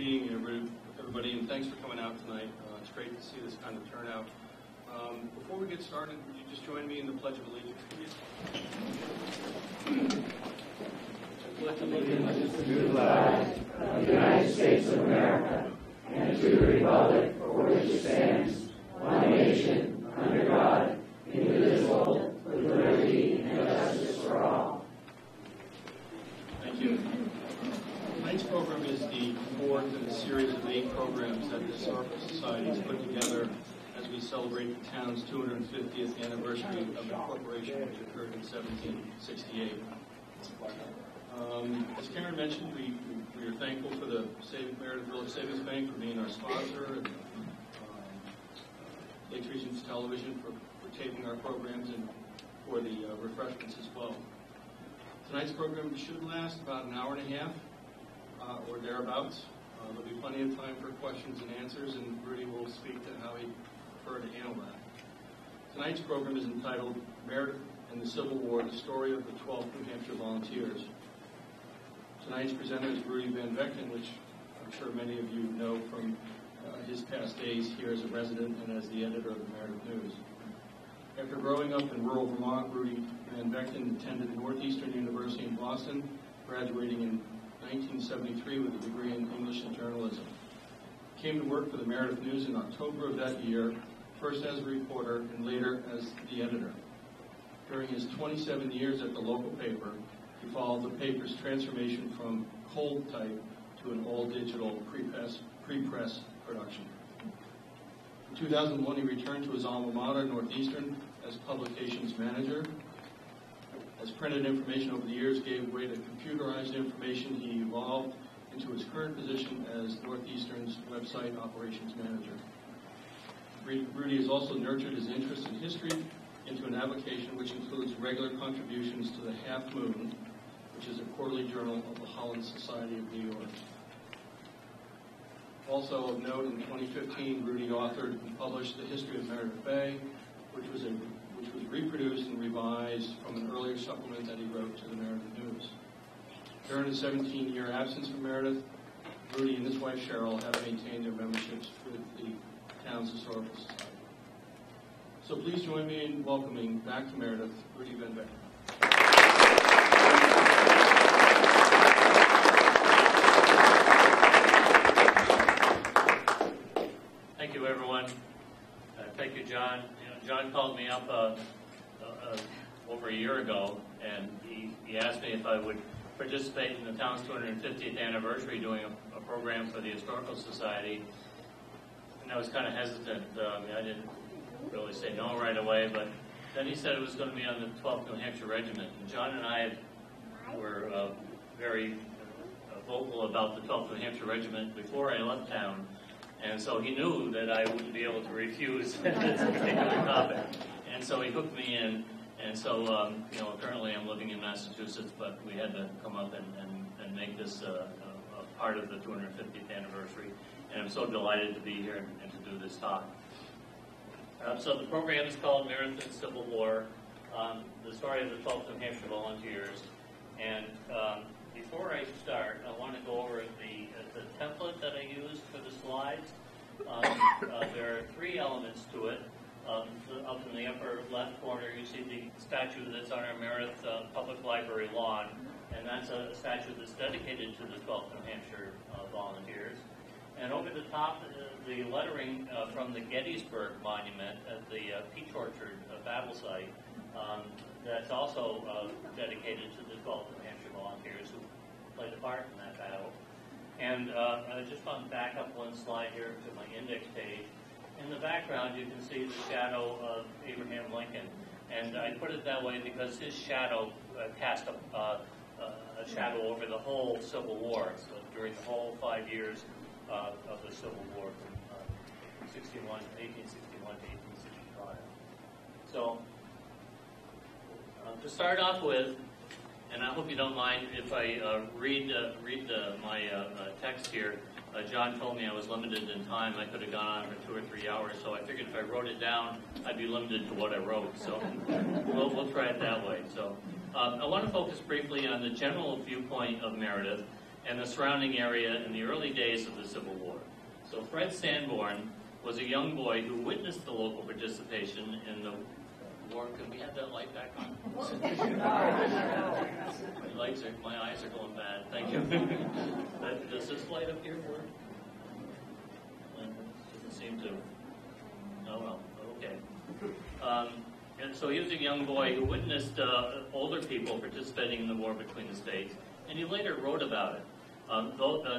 being here with everybody, and thanks for coming out tonight. It's great to see this kind of turnout. Before we get started, would you just join me in the Pledge of Allegiance, please? Pledge allegiance to the flag of the United States of America and to the republic for which it stands, one nation, under God, indivisible, with liberty and justice for all. Thank you. Tonight's program is the fourth in a series of 8 programs that the Historical Society has put together as we celebrate the town's 250th anniversary of incorporation, which occurred in 1768. As Karen mentioned, we are thankful for the Meredith Village Savings Bank for being our sponsor, and Lakes Regions Television for taping our programs, and for the refreshments as well. Tonight's program should last about an hour and a half, or thereabouts. There'll be plenty of time for questions and answers, and Rudy will speak to how he preferred to handle that. Tonight's program is entitled Meredith and the Civil War, the story of the 12th New Hampshire Volunteers. Tonight's presenter is Rudy VanVeghten, which I'm sure many of you know from his past days here as a resident and as the editor of the Meredith News. After growing up in rural Vermont, Rudy VanVeghten attended Northeastern University in Boston, graduating in 1973 with a degree in English and journalism. He came to work for the Meredith News in October of that year, first as a reporter and later as the editor. During his 27 years at the local paper, he followed the paper's transformation from cold type to an all-digital pre-press production. In 2001, he returned to his alma mater, Northeastern, as publications manager. As printed information over the years gave way to computerized information, he evolved into his current position as Northeastern's website operations manager. Rudy has also nurtured his interest in history into an avocation which includes regular contributions to the Half Moon, which is a quarterly journal of the Holland Society of New York. Also of note, in 2015, Rudy authored and published The History of Meredith Bay, which was reproduced and revised from an earlier supplement that he wrote to the Meredith News. During his 17-year absence from Meredith, Rudy and his wife Cheryl have maintained their memberships with the town's Historical Society. So please join me in welcoming back to Meredith, Rudy VanVeghten. Thank you, everyone. Thank you, John. John called me up over a year ago, and he asked me if I would participate in the town's 250th anniversary doing a program for the Historical Society. And I was kind of hesitant. I didn't really say no right away, but then he said it was going to be on the 12th New Hampshire Regiment. And John and I were very vocal about the 12th New Hampshire Regiment before I left town. And so he knew that I wouldn't be able to refuse this particular topic. And so he hooked me in. And so, currently I'm living in Massachusetts, but we had to come up and make this a part of the 250th anniversary. And I'm so delighted to be here and to do this talk. So the program is called Meredith and Civil War, the story of the 12th New Hampshire Volunteers. And before I start, I want to go over the template that I used for the slides. There are 3 elements to it. Up in the upper left corner, you see the statue that's on our Meredith Public Library lawn, and that's a statue that's dedicated to the 12th New Hampshire Volunteers. And over the top, the lettering from the Gettysburg Monument at the Peach Orchard battle site, that's also dedicated to the 12th New Hampshire Volunteers who played a part in that battle. And I just want to back up one slide here to my index page. In the background, you can see the shadow of Abraham Lincoln. And I put it that way because his shadow cast a shadow over the whole Civil War, so during the whole 5 years of the Civil War from 1861 to 1865. So, to start off with, and I hope you don't mind if I read my text here. John told me I was limited in time. I could have gone on for 2 or 3 hours, so I figured if I wrote it down, I'd be limited to what I wrote. So we'll try it that way. So I want to focus briefly on the general viewpoint of Meredith, and the surrounding area in the early days of the Civil War. So Fred Sanborn was a young boy who witnessed the local participation in the war. Can we have that light back on? My eyes are going bad. Thank you. Does this light up here work? Doesn't seem to. Oh well. Okay. And so he was a young boy who witnessed older people participating in the war between the states, and he later wrote about it.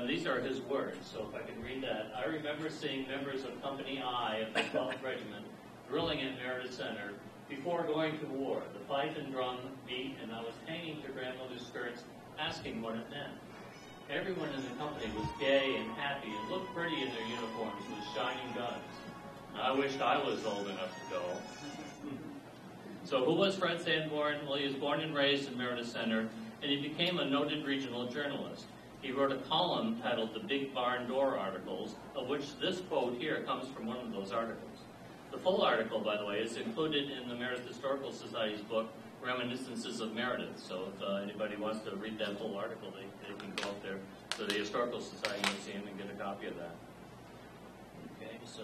These are his words, so if I can read that. I remember seeing members of Company I of the 12th Regiment drilling at Meredith Center before going to war. The fife and drum beat, and I was hanging to grandmother's skirts, asking what it meant. Everyone in the company was gay and happy and looked pretty in their uniforms with shining guns. I wished I was old enough to go. So who was Fred Sanborn? Well, he was born and raised in Meredith Center, and he became a noted regional journalist. He wrote a column titled The Big Barn Door Articles, of which this quote here comes from one of those articles. The full article, by the way, is included in the Meredith Historical Society's book, Reminiscences of Meredith. So if anybody wants to read that full article, they can go up there to the Historical Society Museum and get a copy of that. Okay, so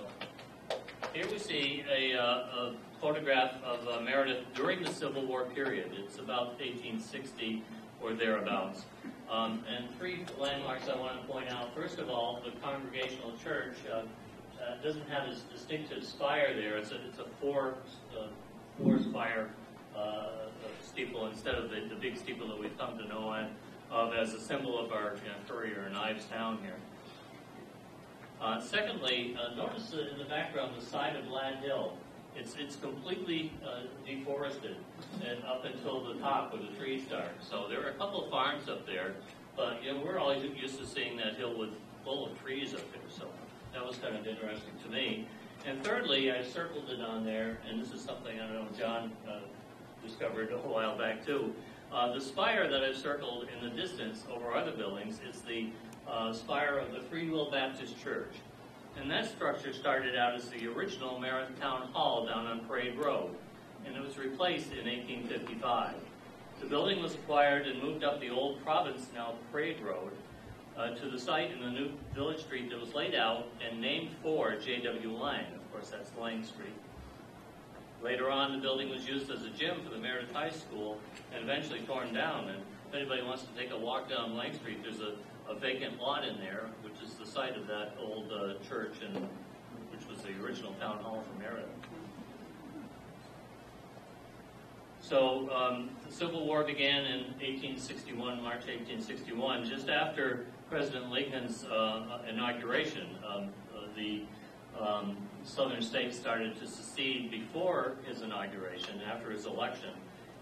here we see a photograph of Meredith during the Civil War period. It's about 1860 or thereabouts. And three landmarks I want to point out. First of all, the Congregational Church doesn't have this distinctive spire there. It's a four spire steeple instead of the big steeple that we've come to know of as a symbol of our Courier and Ives Town here. Secondly, notice in the background the side of Lad Hill. It's completely deforested and up until the top where the trees start. So there are a couple of farms up there, but we're always used to seeing that hill full of trees up there. So that was kind of interesting to me. And thirdly, I circled it on there, and this is something I don't know John discovered a while back too. The spire that I've circled in the distance over other buildings is the spire of the Free Will Baptist Church. And that structure started out as the original Meredith Town Hall down on Parade Road, and it was replaced in 1855. The building was acquired and moved up the old Province, now Parade Road, to the site in the new village street that was laid out and named for J.W. Lang. Of course, that's Lang Street. Later on, the building was used as a gym for the Meredith High School and eventually torn down. And if anybody wants to take a walk down Lang Street, there's a vacant lot in there, which is the site of that old church, which was the original town hall for Meredith. So the Civil War began in 1861, March 1861, just after President Lincoln's inauguration. The southern states started to secede before his inauguration, after his election.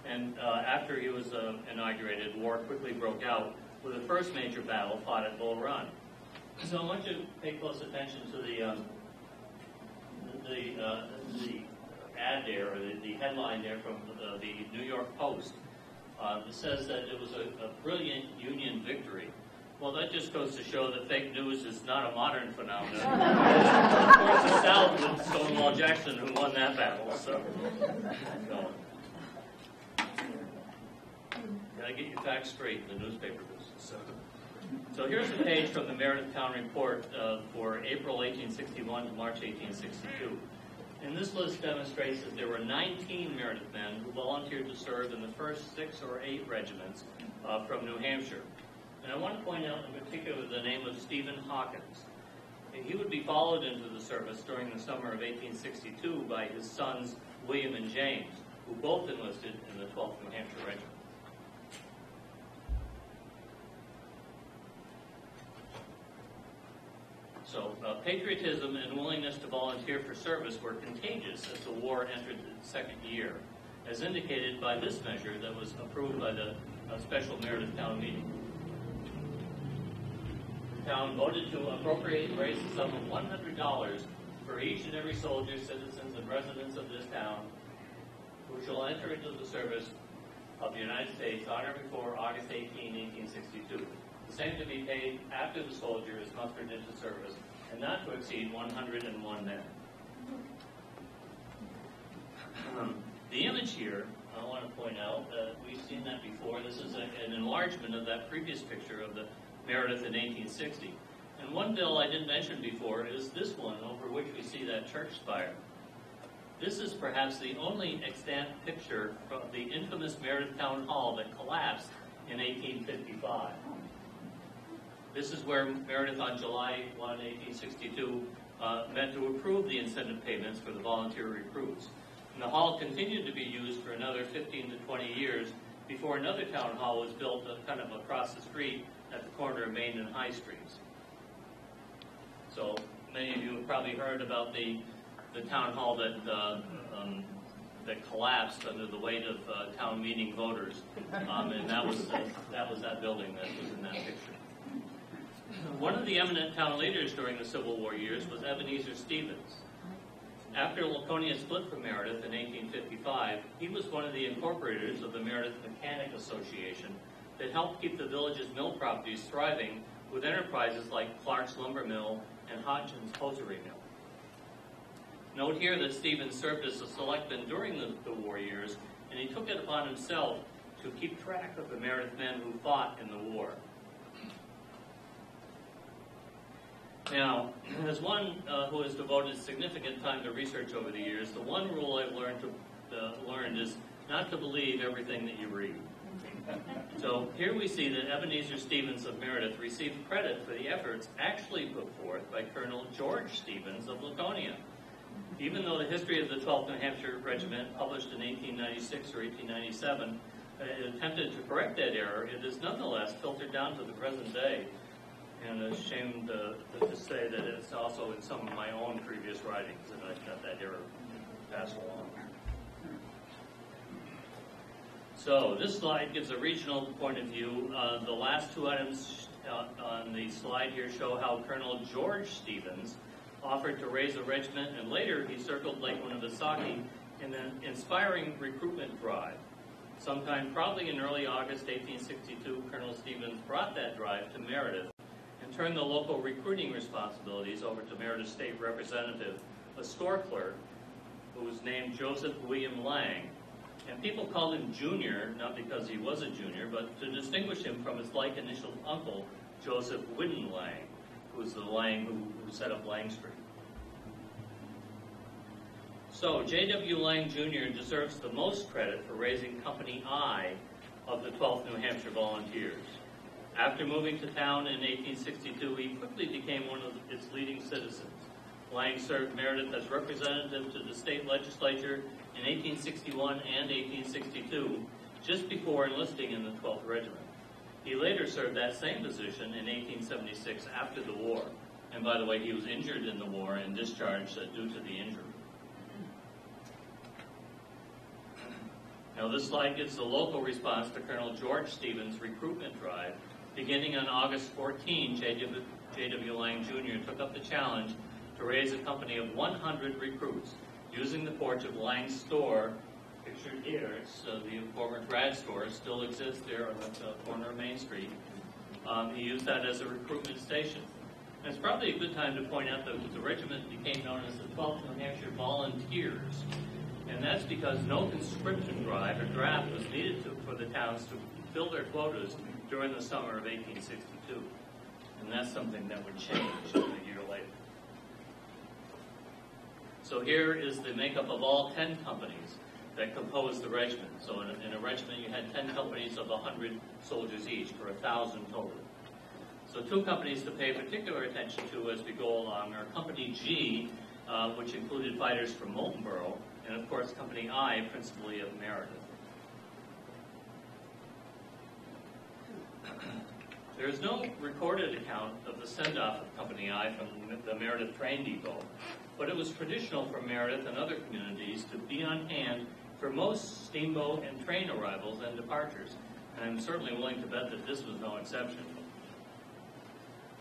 And after he was inaugurated, war quickly broke out with the first major battle fought at Bull Run. So I want you to pay close attention to the ad there, or the headline there from the New York Post. It says that it was a brilliant Union victory. Well, that just goes to show that fake news is not a modern phenomenon. Of course, the South with Stonewall Jackson who won that battle. So, gotta get your facts straight in the newspaper business. So here's the page from the Meredith Town Report for April 1861 to March 1862. And this list demonstrates that there were 19 Meredith men who volunteered to serve in the first 6 or 8 regiments from New Hampshire. And I want to point out in particular the name of Stephen Hawkins. And he would be followed into the service during the summer of 1862 by his sons William and James, who both enlisted in the 12th New Hampshire Regiment. So patriotism and willingness to volunteer for service were contagious as the war entered its second year, as indicated by this measure that was approved by the special Meredith Town meeting. The town voted to appropriate and raise the sum of $100 for each and every soldier, citizens, and residents of this town who shall enter into the service of the United States on or before August 18, 1862. The same to be paid after the soldier is mustered into service, and not to exceed 101 men. The image here, I want to point out, we've seen that before. This is an enlargement of that previous picture of the Meredith in 1860. And one bill I didn't mention before is this one, over which we see that church spire. This is perhaps the only extant picture from the infamous Meredith Town Hall that collapsed in 1855. This is where Meredith, on July 1, 1862, met to approve the incentive payments for the volunteer recruits. And the hall continued to be used for another 15 to 20 years before another town hall was built kind of across the street at the corner of Main and High Streets. So many of you have probably heard about the town hall that collapsed under the weight of town meeting voters, and that was that building that was in that picture. One of the eminent town leaders during the Civil War years was Ebenezer Stevens. After Laconia split from Meredith in 1855, he was one of the incorporators of the Meredith Mechanic Association that helped keep the village's mill properties thriving with enterprises like Clark's Lumber Mill and Hodgson's Hosiery Mill. Note here that Stevens served as a selectman during the war years, and he took it upon himself to keep track of the Meredith men who fought in the war. Now, as one who has devoted significant time to research over the years, the one rule I've learned is not to believe everything that you read. So here we see that Ebenezer Stevens of Meredith received credit for the efforts actually put forth by Colonel George Stevens of Laconia. Even though the history of the 12th New Hampshire Regiment, published in 1896 or 1897, attempted to correct that error, it is nonetheless filtered down to the present day. And I'm ashamed to say that it's also in some of my own previous writings that I've got that error passed along. So this slide gives a regional point of view. The last two items on the slide here show how Colonel George Stevens offered to raise a regiment, and later he circled Lake Winnipesaukee in an inspiring recruitment drive. Sometime probably in early August 1862, Colonel Stevens brought that drive to Meredith and turned the local recruiting responsibilities over to Meredith State Representative, a store clerk who was named Joseph William Lang. And people called him Junior, not because he was a junior, but to distinguish him from his like initial uncle, Joseph Whidden Lang, who was the Lang who set up Lang Street. So J.W. Lang Jr. deserves the most credit for raising Company I of the 12th New Hampshire Volunteers. After moving to town in 1862, he quickly became one of its leading citizens. Lang served Meredith as representative to the state legislature in 1861 and 1862, just before enlisting in the 12th Regiment. He later served that same position in 1876 after the war. And by the way, he was injured in the war and discharged due to the injury. Now this slide gives the local response to Colonel George Stevens' recruitment drive. Beginning on August 14, J.W. Lang Jr. took up the challenge to raise a company of 100 recruits using the porch of Lang's store, pictured here. It's the former grad store, still exists there on the corner of Main Street. He used that as a recruitment station. And it's probably a good time to point out that the regiment became known as the 12th New Hampshire Volunteers. And that's because no conscription drive or draft was needed for the towns to fill their quotas during the summer of 1862. And that's something that would change a year later. So here is the makeup of all 10 companies that composed the regiment. So in a regiment you had 10 companies of 100 soldiers each, for 1,000 total. So two companies to pay particular attention to as we go along are Company G, which included fighters from Moultonborough, and of course Company I, principally of Meredith. There is no recorded account of the send-off of Company I from the Meredith train depot, but it was traditional for Meredith and other communities to be on hand for most steamboat and train arrivals and departures, and I'm certainly willing to bet that this was no exception.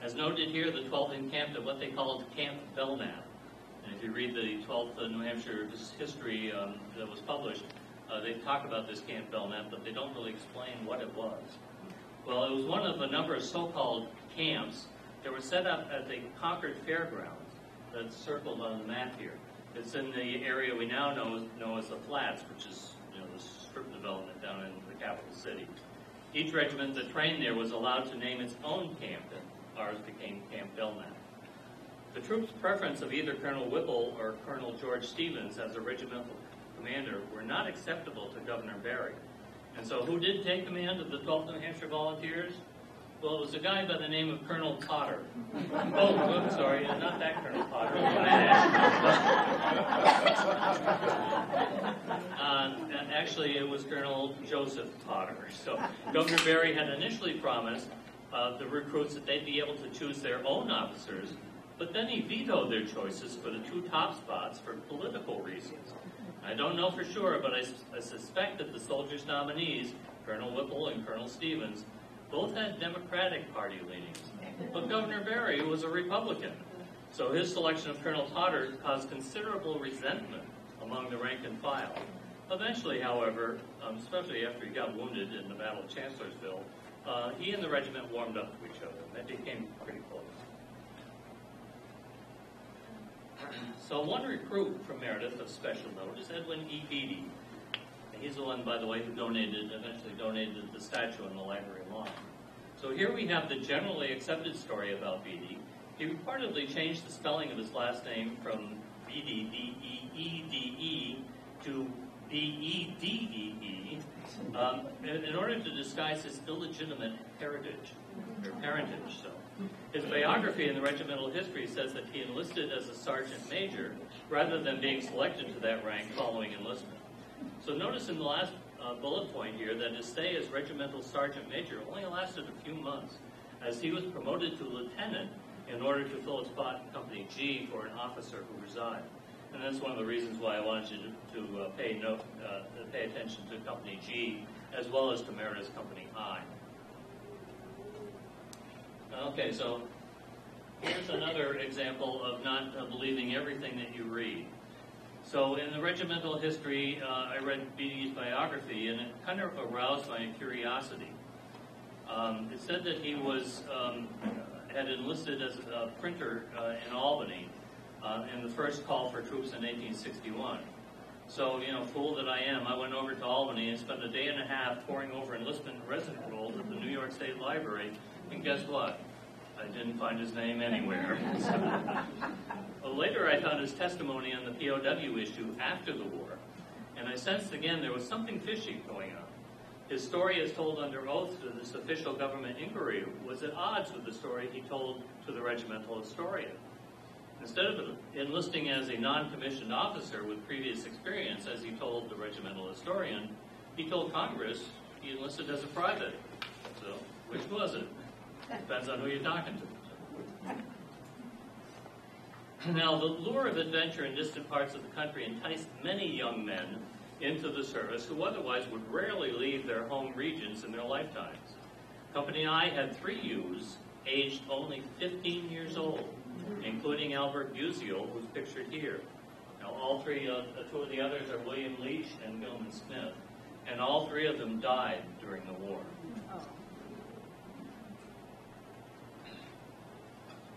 As noted here, the 12th encamped at what they called Camp Belknap. And if you read the 12th New Hampshire history that was published, they talk about this Camp Belknap, but they don't really explain what it was. Well, it was one of a number of so-called camps that were set up at the Concord Fairgrounds that's circled on the map here. It's in the area we now know as the Flats, which is the strip development down in the capital city. Each regiment that trained there was allowed to name its own camp, and ours became Camp Belknap. The troops' preference of either Colonel Whipple or Colonel George Stevens as a regimental commander were not acceptable to Governor Barry. And so who did take command of the 12th New Hampshire Volunteers? Well, it was a guy by the name of Colonel Potter. Oh, oops, sorry, not that Colonel Potter. Actually, it was Colonel Joseph Potter. So Governor Barry had initially promised the recruits that they'd be able to choose their own officers, but then he vetoed their choices for the 2 top spots for political reasons. I don't know for sure, but I suspect that the soldiers' nominees, Colonel Whipple and Colonel Stevens, both had Democratic Party leanings. But Governor Barry was a Republican, so his selection of Colonel Potter caused considerable resentment among the rank and file. Eventually, however, especially after he got wounded in the Battle of Chancellorsville, he and the regiment warmed up to each other. They became pretty close. So one recruit from Meredith of special note is Edwin E. Beatty. He's the one, by the way, who eventually donated the statue in the library lawn. So here we have the generally accepted story about Beatty. He reportedly changed the spelling of his last name from Beatty, B-E-E-D-E, to B-E-D-E-E, in order to disguise his illegitimate parentage. So his biography in the regimental history says that he enlisted as a sergeant major rather than being selected to that rank following enlistment. So notice in the last bullet point here that his stay as regimental sergeant major only lasted a few months, as he was promoted to lieutenant in order to fill a spot in Company G for an officer who resigned. And that's one of the reasons why I wanted you to pay attention to Company G as well as to Meredith's Company I. Okay, so here's another example of not believing everything that you read. So in the regimental history, I read Beatty's biography, and it kind of aroused my curiosity. It said that he had enlisted as a printer in Albany in the first call for troops in 1861. So, fool that I am, I went over to Albany and spent a day and a half poring over enlistment resident rolls at the New York State Library, and guess what? I didn't find his name anywhere. Well, later I found his testimony on the POW issue after the war, and I sensed again there was something fishy going on. His story as told under oath to this official government inquiry was at odds with the story he told to the regimental historian. Instead of enlisting as a non-commissioned officer with previous experience, as he told the regimental historian, he told Congress he enlisted as a private. So, which was it? Depends on who you're talking to. Now, the lure of adventure in distant parts of the country enticed many young men into the service who otherwise would rarely leave their home regions in their lifetimes. Company I had 3 youths, aged only 15 years old, including Albert Buziel, who's pictured here. Now, all 2 of the others are William Leach and Gilman Smith, and all 3 of them died during the war.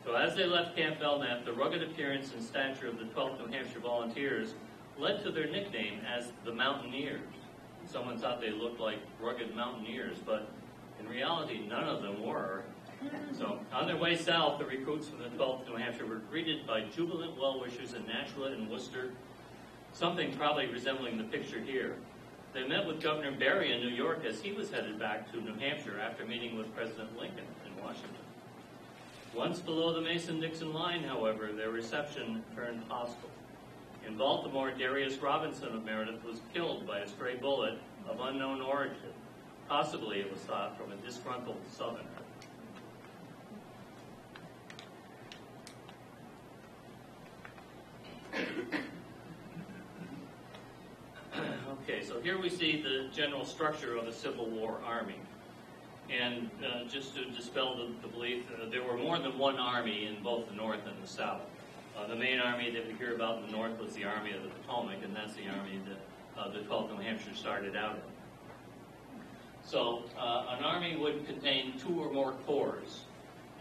So as they left Camp Belknap, the rugged appearance and stature of the 12th New Hampshire Volunteers led to their nickname as the Mountaineers. Someone thought they looked like rugged mountaineers, but in reality, none of them were. So on their way south, the recruits from the 12th New Hampshire were greeted by jubilant well-wishers in Nashua and Worcester, something probably resembling the picture here. They met with Governor Barry in New York as he was headed back to New Hampshire after meeting with President Lincoln in Washington. Once below the Mason-Dixon line, however, their reception turned hostile. In Baltimore, Darius Robinson of Meredith was killed by a stray bullet of unknown origin. Possibly, it was thought, from a disgruntled Southerner. Okay, so here we see the general structure of a Civil War army. And just to dispel the belief, there were more than one army in both the North and the South. The main army that we hear about in the North was the Army of the Potomac, and that's the army that the 12th New Hampshire started out in. So an army would contain 2 or more corps,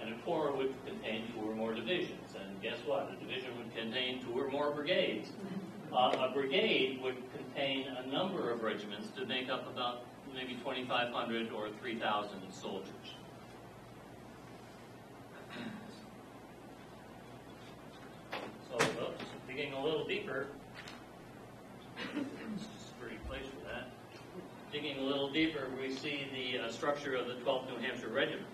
and a corps would contain 2 or more divisions. And guess what? A division would contain 2 or more brigades. A brigade would contain a number of regiments to make up about maybe 2,500 or 3,000 soldiers. So, oops, digging a little deeper. This is a pretty place for that. Digging a little deeper, we see the structure of the 12th New Hampshire Regiment.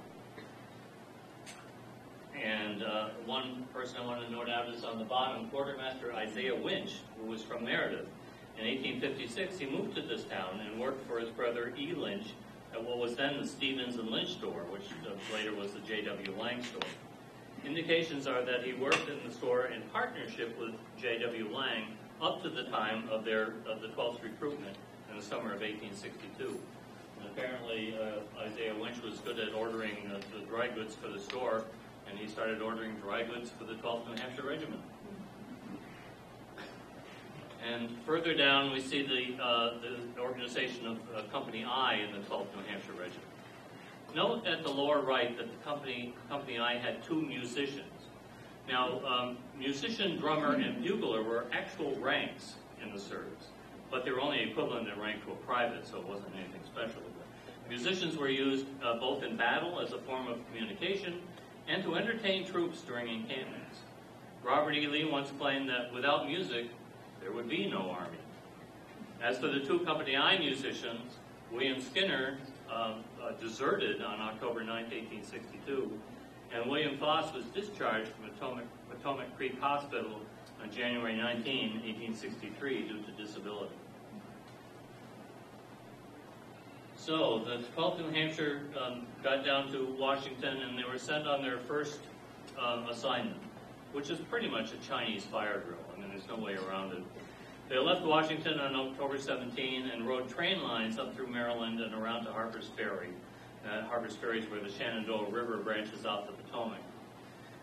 And one person I want to note out is on the bottom, Quartermaster Isaiah Winch, who was from Meredith. In 1856, he moved to this town and worked for his brother E. Lynch at what was then the Stevens and Lynch store, which later was the J.W. Lang store. Indications are that he worked in the store in partnership with J.W. Lang up to the time of the 12th recruitment in the summer of 1862. And apparently, Isaiah Winch was good at ordering the dry goods for the store, and he started ordering dry goods for the 12th New Hampshire Regiment. And further down, we see the organization of Company I in the 12th New Hampshire Regiment. Note at the lower right that the Company I had 2 musicians. Now, musician, drummer, and bugler were actual ranks in the service, but they were only equivalent in rank to a private, so it wasn't anything special. Musicians were used both in battle as a form of communication and to entertain troops during encampments. Robert E. Lee once claimed that without music, there would be no army. As for the 2 Company I musicians, William Skinner deserted on October 9, 1862, and William Foss was discharged from Potomac Creek Hospital on January 19, 1863 due to disability. So the 12th New Hampshire got down to Washington, and they were sent on their first assignment, which is pretty much a Chinese fire drill. I mean, there's no way around it. They left Washington on October 17 and rode train lines up through Maryland and around to Harper's Ferry. Harper's Ferry is where the Shenandoah River branches off the Potomac.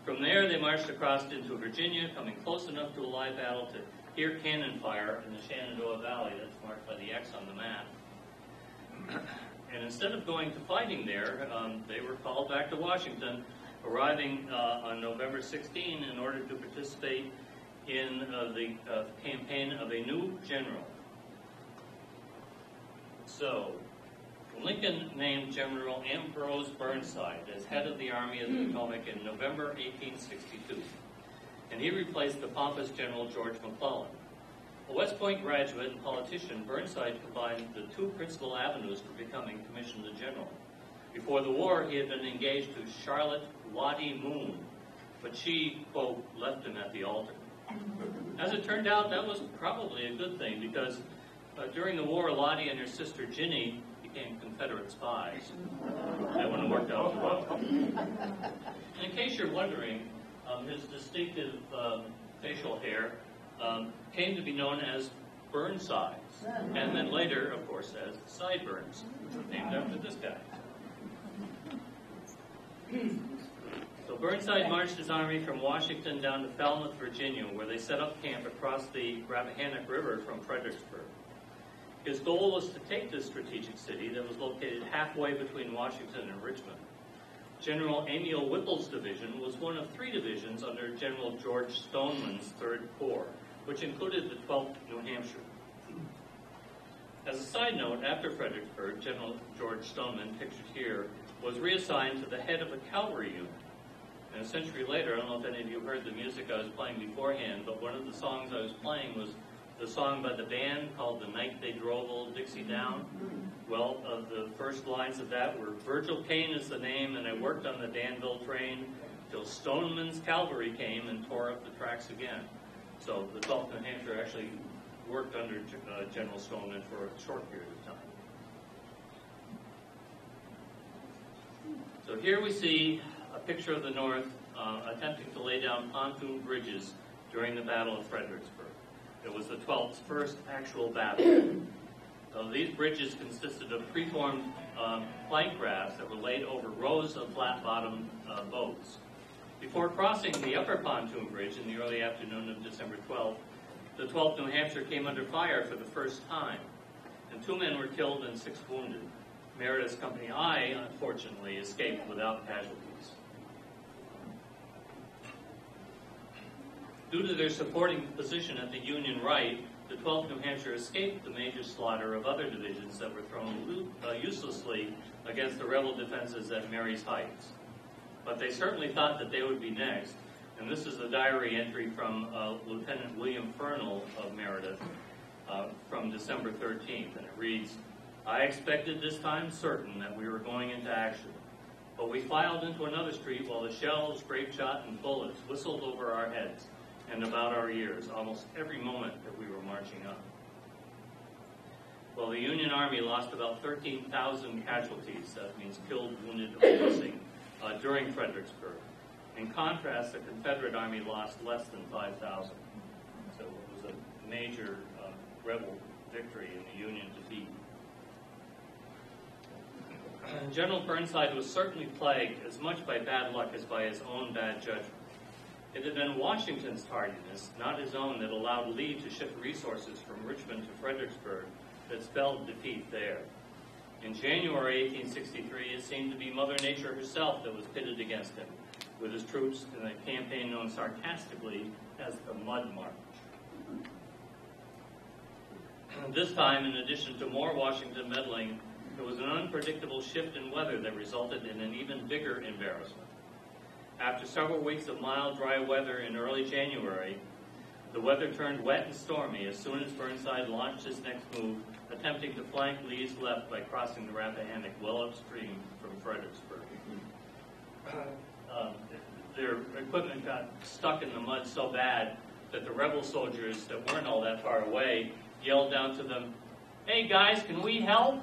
From there, they marched across into Virginia, coming close enough to a live battle to hear cannon fire in the Shenandoah Valley. That's marked by the X on the map. And instead of going to fighting there, they were called back to Washington, arriving on November 16 in order to participate in the campaign of a new general. So, Lincoln named General Ambrose Burnside as head of the Army of the Potomac in November 1862, and he replaced the pompous General George McClellan. A West Point graduate and politician, Burnside combined the 2 principal avenues for becoming commissioned a general. Before the war, he had been engaged to Charlotte Lottie Moon, but she, quote, left him at the altar. As it turned out, that was probably a good thing, because during the war, Lottie and her sister Ginny became Confederate spies. That wouldn't have worked out too well. And in case you're wondering, his distinctive facial hair came to be known as Burnsides, and then later, of course, as sideburns, named after this guy. So Burnside marched his army from Washington down to Falmouth, Virginia, where they set up camp across the Rappahannock River from Fredericksburg. His goal was to take this strategic city that was located halfway between Washington and Richmond. General Emil Whipple's division was one of 3 divisions under General George Stoneman's 3rd Corps, which included the 12th New Hampshire. As a side note, after Fredericksburg, General George Stoneman, pictured here, was reassigned to the head of a cavalry unit. And a century later, I don't know if any of you heard the music I was playing beforehand, but one of the songs I was playing was the song by the band called The Night They Drove Old Dixie Down. Well, the first lines of that were, Virgil Kane is the name, and I worked on the Danville train till Stoneman's cavalry came and tore up the tracks again. So the 12th New Hampshire actually worked under General Stoneman for a short period of time. So here we see a picture of the North attempting to lay down pontoon bridges during the Battle of Fredericksburg. It was the 12th's first actual battle. So these bridges consisted of preformed plank rafts that were laid over rows of flat-bottomed boats. Before crossing the upper pontoon bridge in the early afternoon of December 12th, the 12th New Hampshire came under fire for the first time, and 2 men were killed and 6 wounded. Meredith's Company I, unfortunately, escaped without casualties. Due to their supporting position at the Union right, the 12th New Hampshire escaped the major slaughter of other divisions that were thrown uselessly against the rebel defenses at Mary's Heights. But they certainly thought that they would be next, and this is a diary entry from Lieutenant William Fernald of Meredith from December 13th, and it reads, "I expected this time certain that we were going into action, but we filed into another street while the shells, grape shot, and bullets whistled over our heads and about our ears almost every moment that we were marching up." Well, the Union Army lost about 13,000 casualties, that means killed, wounded, or missing, during Fredericksburg. In contrast, the Confederate Army lost less than 5,000. So it was a major rebel victory in the Union defeat. General Burnside was certainly plagued as much by bad luck as by his own bad judgment. It had been Washington's tardiness, not his own, that allowed Lee to shift resources from Richmond to Fredericksburg that spelled defeat there. In January 1863, it seemed to be Mother Nature herself that was pitted against him, with his troops in a campaign known sarcastically as the Mud March. This time, in addition to more Washington meddling, there was an unpredictable shift in weather that resulted in an even bigger embarrassment. After several weeks of mild, dry weather in early January, the weather turned wet and stormy as soon as Burnside launched his next move, attempting to flank Lee's left by crossing the Rappahannock well upstream from Fredericksburg. Their equipment got stuck in the mud so bad that the rebel soldiers that weren't all that far away yelled down to them, "Hey guys, can we help?"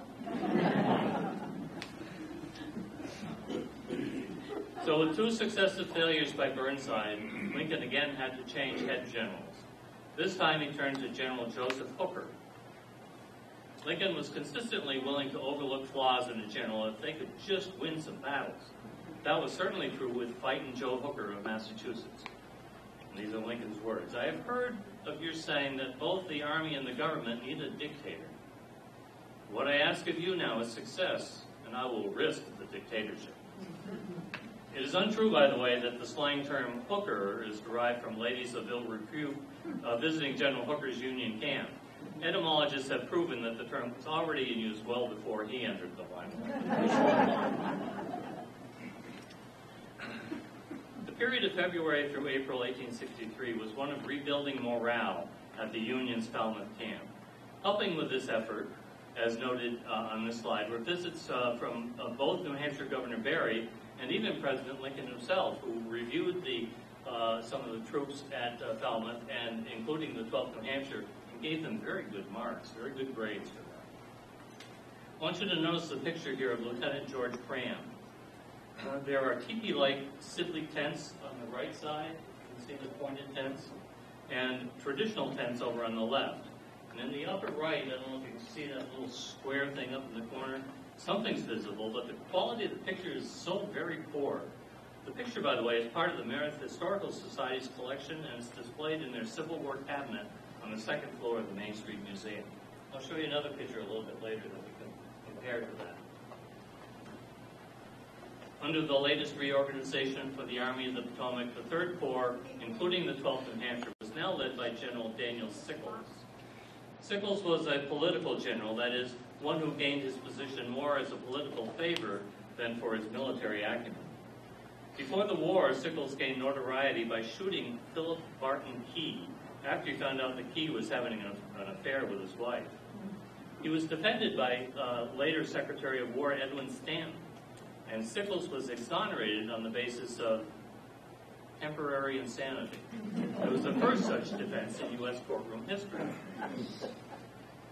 So with two successive failures by Burnside, Lincoln again had to change head generals. This time he turned to General Joseph Hooker. Lincoln was consistently willing to overlook flaws in a general if they could just win some battles. That was certainly true with Fightin' Joe Hooker of Massachusetts. And these are Lincoln's words. "I have heard of your saying that both the Army and the government need a dictator. What I ask of you now is success, and I will risk the dictatorship." It is untrue, by the way, that the slang term hooker is derived from ladies of ill repute visiting General Hooker's Union camp. Etymologists have proven that the term was already in use well before he entered the limelight. The period of February through April 1863 was one of rebuilding morale at the Union's Falmouth camp. Helping with this effort, as noted on this slide, were visits from both New Hampshire Governor Barry and even President Lincoln himself, who reviewed some of the troops at Falmouth, and including the 12th New Hampshire, and gave them very good marks, very good grades for that. I want you to notice the picture here of Lieutenant George Cram. There are teepee-like Sibley tents on the right side. You can see the pointed tents, and traditional tents over on the left. And in the upper right, I don't know if you can see that little square thing up in the corner. Something's visible, but the quality of the picture is so very poor. The picture, by the way, is part of the Meredith Historical Society's collection, and it's displayed in their Civil War cabinet on the second floor of the Main Street Museum. I'll show you another picture a little bit later that we can compare to that. Under the latest reorganization for the Army of the Potomac, the 3rd Corps, including the 12th New Hampshire, was now led by General Daniel Sickles. Sickles was a political general, that is, one who gained his position more as a political favor than for his military acumen. Before the war, Sickles gained notoriety by shooting Philip Barton Key after he found out that Key was having an affair with his wife. He was defended by later Secretary of War Edwin Stanton, and Sickles was exonerated on the basis of temporary insanity. It was the first such defense in U.S. courtroom history.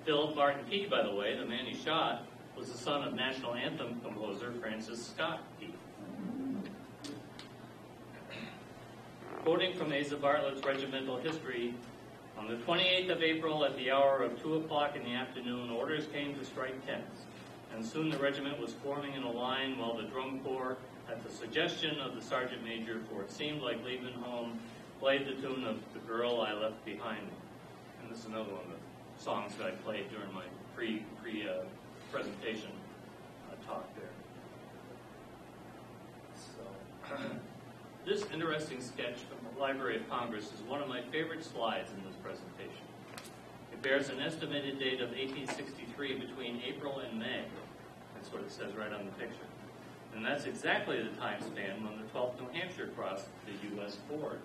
Philip Barton Key, by the way, the man he shot, was the son of national anthem composer Francis Scott Key. Quoting from Asa Bartlett's regimental history, on the 28th of April at the hour of 2 o'clock in the afternoon, orders came to strike tents, and soon the regiment was forming in a line while the drum corps, at the suggestion of the sergeant major, for it seemed like leaving home, played the tune of The Girl I Left Behind Me. And this is another one of the songs that I played during my presentation talk there. So, this interesting sketch from the Library of Congress is one of my favorite slides in this presentation. It It bears an estimated date of 1863 between April and May. That's what it says right on the picture. And that's exactly the time span when the 12th New Hampshire crossed the U.S. ford.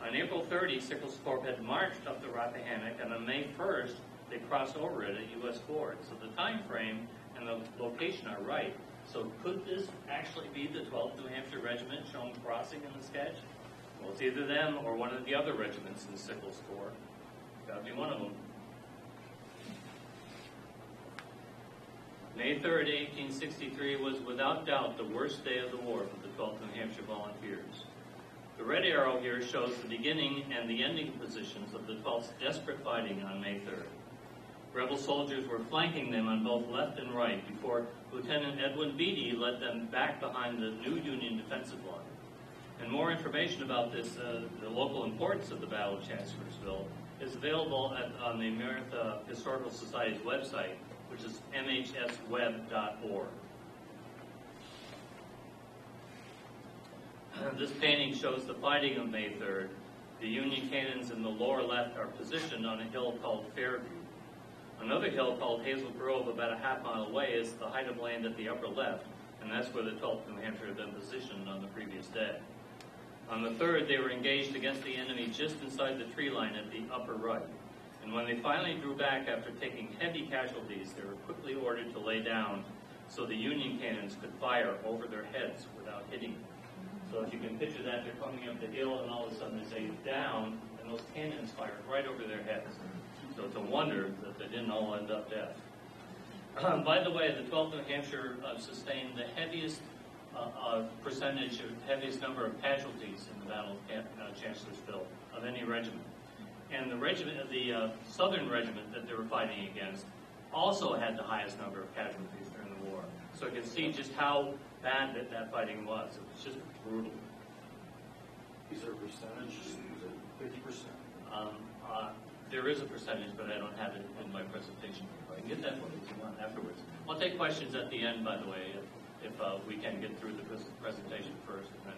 On April 30, Sickles Corp had marched up the Rappahannock, and on May 1st, they crossed over it at U.S. ford. So the time frame and the location are right. So could this actually be the 12th New Hampshire Regiment shown crossing in the sketch? Well, it's either them or one of the other regiments in Sickles Corps. Got to be one of them. May 3rd, 1863 was without doubt the worst day of the war for the 12th New Hampshire Volunteers. The red arrow here shows the beginning and the ending positions of the 12th's desperate fighting on May 3rd. Rebel soldiers were flanking them on both left and right before Lieutenant Edwin Beatty led them back behind the new Union defensive line. And more information about this, the local importance of the Battle of Chancellorsville, is available on the Meredith Historical Society's website, which is mhsweb.org. This painting shows the fighting of May 3rd. The Union cannons in the lower left are positioned on a hill called Fairview. Another hill called Hazel Grove, about a half-mile away, is the height of land at the upper left, and that's where the 12th New Hampshire had been positioned on the previous day. On the 3rd, they were engaged against the enemy just inside the tree line at the upper right. And when they finally drew back after taking heavy casualties, they were quickly ordered to lay down so the Union cannons could fire over their heads without hitting them. So if you can picture that, they're coming up the hill, and all of a sudden they say down, and those cannons fired right over their heads. So it's a wonder that they didn't all end up dead. By the way, the 12th New Hampshire sustained the heaviest percentage, or heaviest number of casualties in the Battle of Chancellorsville of any regiment. And the regiment, the Southern regiment that they were fighting against, also had the highest number of casualties during the war. So you can see just how bad that fighting was. It was just brutal. Is there a percentage? Is it 50%? There is a percentage, but I don't have it in my presentation. I can get that one if you want afterwards. I'll take questions at the end, by the way, if we can get through the presentation first, and then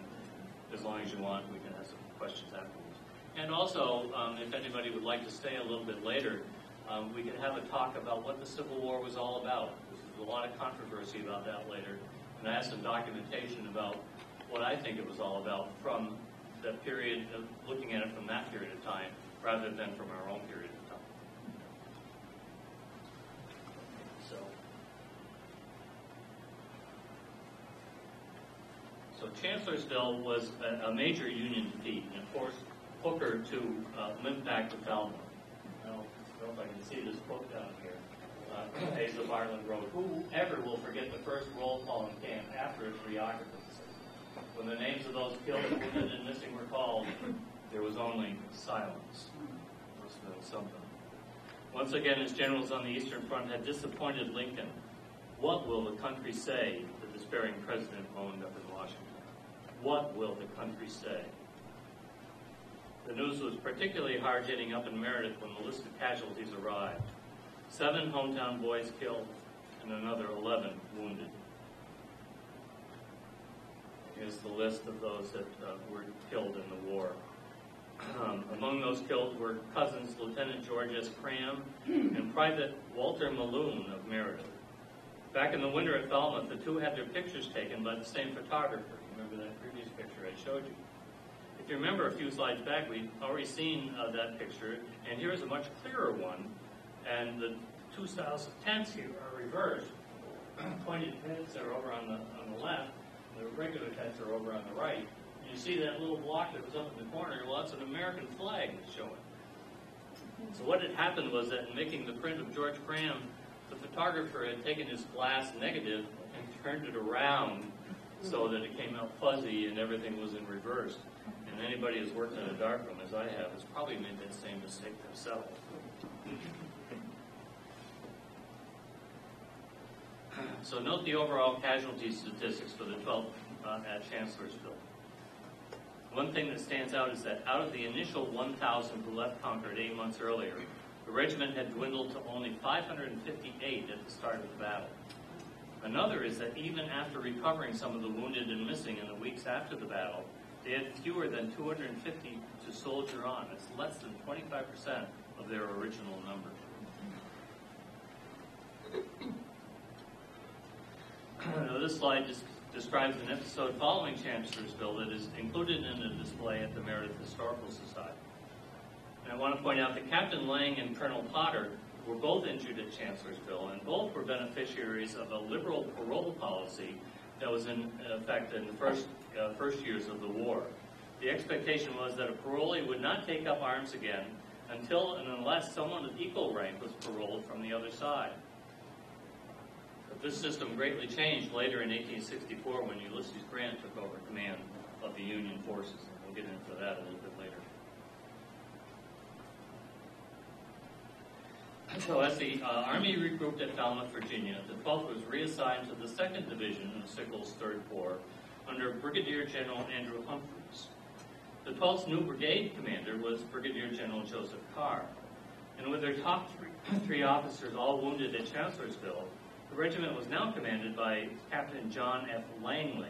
as long as you want, we can have some questions afterwards. And also, if anybody would like to stay a little bit later, we can have a talk about what the Civil War was all about. There's a lot of controversy about that later, and I have some documentation about what I think it was all about from the period of looking at it from that period of time, rather than from our own period of time. So Chancellorsville was a major Union defeat, and of course, Hooker to limp back to Falmouth. I don't know if I can see this book down here. Days of Ireland Road. Whoever will forget the first roll call in camp after its reoccupancy? When the names of those killed, wounded, and missing were called, there was only silence. Must have been something. Once again, his generals on the Eastern Front had disappointed Lincoln. What will the country say? The despairing president moaned up in Washington. What will the country say? The news was particularly hard-hitting up in Meredith when the list of casualties arrived. 7 hometown boys killed and another 11 wounded. Here's the list of those that were killed in the war. Among those killed were cousins Lieutenant George S. Cram and Private Walter Malone of Meredith. Back in the winter at Falmouth, the two had their pictures taken by the same photographer. Remember that previous picture I showed you? If you remember a few slides back, we'd already seen that picture, and here's a much clearer one. And the two styles of tents here are reversed. Pointed tents are over on the left. The regular tents are over on the right. And you see that little block that was up in the corner? Well, that's an American flag that's showing. So what had happened was that in making the print of George Cram, the photographer had taken his glass negative and turned it around so that it came out fuzzy and everything was in reverse. And anybody who's worked in a darkroom, as I have, has probably made that same mistake themselves. So note the overall casualty statistics for the 12th at Chancellorsville. One thing that stands out is that out of the initial 1,000 who left Concord 8 months earlier, the regiment had dwindled to only 558 at the start of the battle. Another is that even after recovering some of the wounded and missing in the weeks after the battle, they had fewer than 250 to soldier on. It's less than 25% of their original number. This slide just describes an episode following Chancellorsville that is included in a display at the Meredith Historical Society. And I want to point out that Captain Lang and Colonel Potter were both injured at Chancellorsville, and both were beneficiaries of a liberal parole policy that was in effect in the first years of the war. The expectation was that a parolee would not take up arms again until and unless someone of equal rank was paroled from the other side. But this system greatly changed later in 1864 when Ulysses Grant took over command of the Union forces. And we'll get into that a little bit later. So as the Army regrouped at Falmouth, Virginia, the 12th was reassigned to the 2nd Division of Sickles' 3rd Corps under Brigadier General Andrew Humphreys. The 12th's new brigade commander was Brigadier General Joseph Carr. And with their top three officers all wounded at Chancellorsville, the regiment was now commanded by Captain John F. Langley,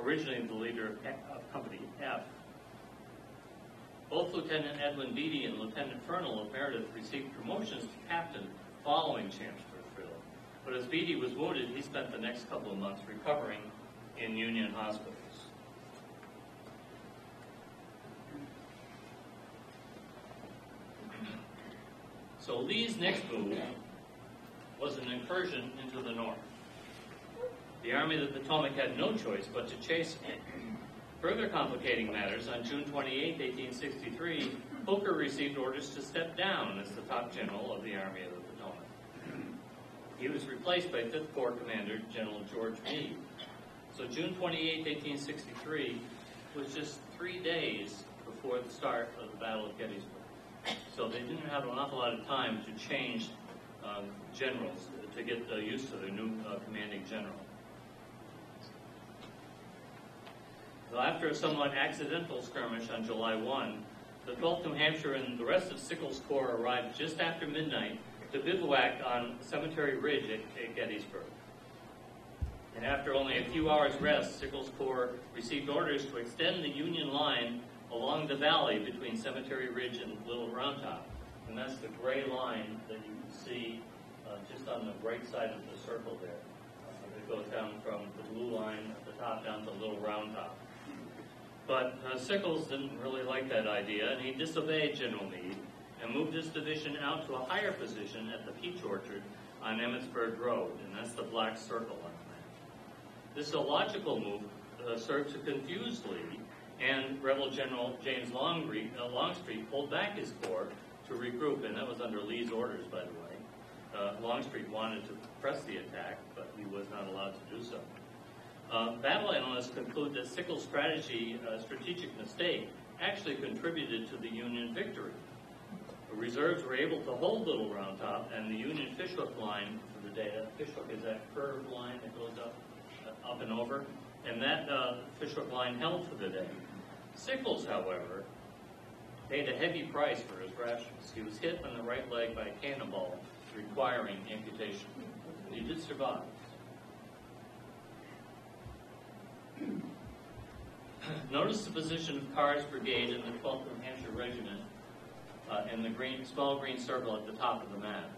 originally the leader of Company F. Both Lieutenant Edwin Beatty and Lieutenant Fernald of Meredith received promotions to captain following Chancellorsville. But as Beatty was wounded, he spent the next couple of months recovering in Union hospitals. So Lee's next move was an incursion into the north. The Army of the Potomac had no choice but to chase him. Further complicating matters, on June 28, 1863, Hooker received orders to step down as the top general of the Army of the Potomac. He was replaced by 5th Corps Commander General George Meade. So June 28, 1863 was just 3 days before the start of the Battle of Gettysburg. So they didn't have an awful lot of time to change generals, to get used to their new commanding general. So after a somewhat accidental skirmish on July 1, the 12th New Hampshire and the rest of Sickles' Corps arrived just after midnight to bivouac on Cemetery Ridge at Gettysburg. And after only a few hours' rest, Sickles' Corps received orders to extend the Union line along the valley between Cemetery Ridge and Little Round Top. And that's the gray line that you can see just on the right side of the circle there. It goes down from the blue line at the top down to Little Round Top. But Sickles didn't really like that idea, and he disobeyed General Meade and moved his division out to a higher position at the Peach Orchard on Emmitsburg Road, and that's the black circle on the map. This illogical move served to confuse Lee, and Rebel General James Longstreet pulled back his corps to regroup, and that was under Lee's orders, by the way. Longstreet wanted to press the attack, but he was not allowed to do so. Battle analysts conclude that Sickles' strategic mistake actually contributed to the Union victory. The reserves were able to hold Little Round Top, and the Union fishhook line for the day, that fishhook is that curved line that goes up and over, and that fishhook line held for the day. Sickles, however, paid a heavy price for his rations. He was hit on the right leg by a cannonball, requiring amputation. He did survive. Notice the position of Carr's brigade in the 12th New Hampshire Regiment in the small green circle at the top of the map.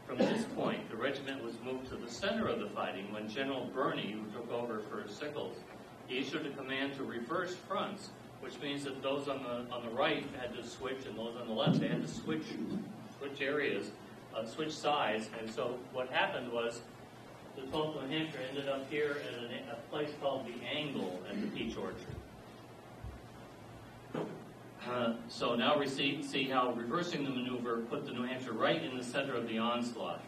From this point, the regiment was moved to the center of the fighting when General Birney, who took over for Sickles, he issued a command to reverse fronts, which means that those on the right had to switch, and those on the left, they had to switch areas, switch sides. And so what happened was the 12th New Hampshire ended up here at a place called the Angle at the Peach Orchard. So now we see how reversing the maneuver put the New Hampshire right in the center of the onslaught.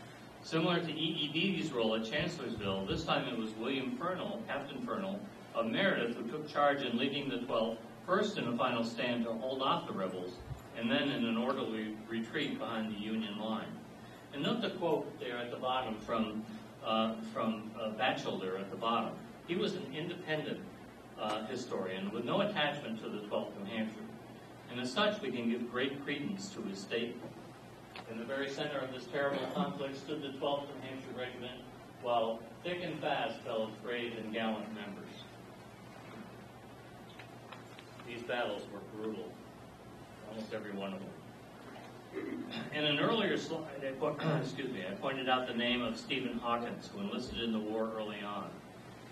Similar to E.E. Beatty's role at Chancellorsville, this time it was William Fernald, Captain Fernald, of Meredith, who took charge in leading the 12th, first in a final stand to hold off the rebels, and then in an orderly retreat behind the Union line. And note the quote there at the bottom from Batchelder at the bottom. He was an independent historian with no attachment to the 12th New Hampshire. And as such, we can give great credence to his statement. In the very center of this terrible conflict stood the 12th New Hampshire Regiment, while thick and fast fell its brave and gallant members. These battles were brutal, almost every one of them. In an earlier slide, I pointed out the name of Stephen Hawkins, who enlisted in the war early on.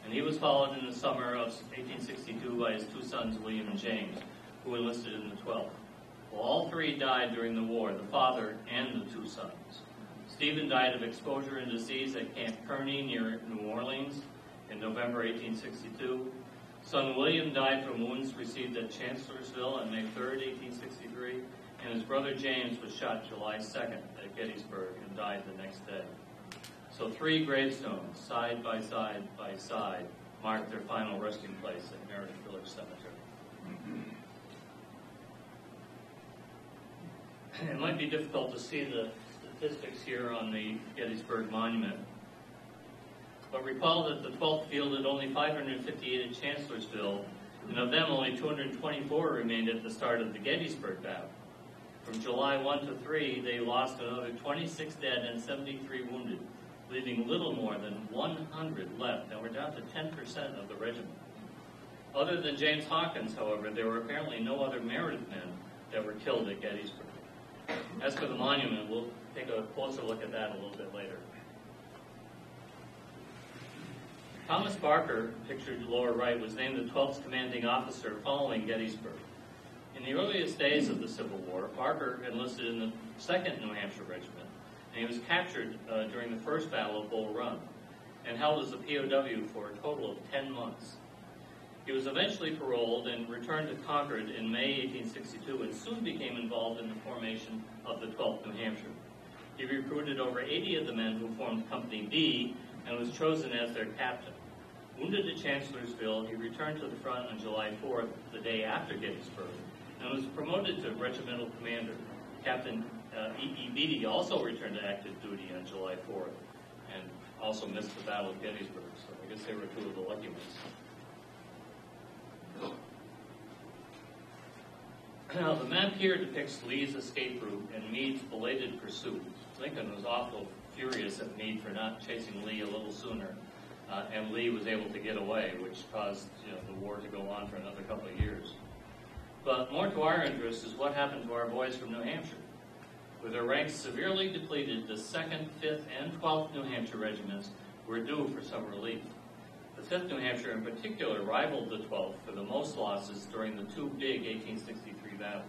And he was followed in the summer of 1862 by his two sons, William and James, who enlisted in the 12th. Well, all three died during the war, the father and the two sons. Stephen died of exposure and disease at Camp Kearney near New Orleans in November 1862. Son William died from wounds received at Chancellorsville on May 3rd, 1863, and his brother James was shot July 2nd at Gettysburg and died the next day. So 3 gravestones, side by side, mark their final resting place at Meredith Village Cemetery. It might be difficult to see the statistics here on the Gettysburg Monument, but recall that the 12th fielded only 558 at Chancellorsville, and of them only 224 remained at the start of the Gettysburg Battle. From July 1 to 3, they lost another 26 dead and 73 wounded, leaving little more than 100 left, and we're down to 10% of the regiment. Other than James Hawkins, however, there were apparently no other Meredith men that were killed at Gettysburg. As for the monument, we'll take a closer look at that a little bit later. Thomas Barker, pictured lower right, was named the 12th commanding officer following Gettysburg. In the earliest days of the Civil War, Barker enlisted in the 2nd New Hampshire Regiment, and he was captured during the First Battle of Bull Run and held as a POW for a total of 10 months. He was eventually paroled and returned to Concord in May 1862 and soon became involved in the formation of the 12th New Hampshire. He recruited over 80 of the men who formed Company B and was chosen as their captain. Wounded at Chancellorsville, he returned to the front on July 4th, the day after Gettysburg, and was promoted to regimental commander. Captain E.E. Beatty also returned to active duty on July 4th and also missed the Battle of Gettysburg, so I guess they were two of the lucky ones. Now, the map here depicts Lee's escape route and Meade's belated pursuit. Lincoln was awful furious at Meade for not chasing Lee a little sooner, and Lee was able to get away, which caused the war to go on for another couple of years. But more to our interest is what happened to our boys from New Hampshire. With their ranks severely depleted, the 2nd, 5th, and 12th New Hampshire regiments were due for some relief. The 5th New Hampshire in particular rivaled the 12th for the most losses during the two big 1863 battles.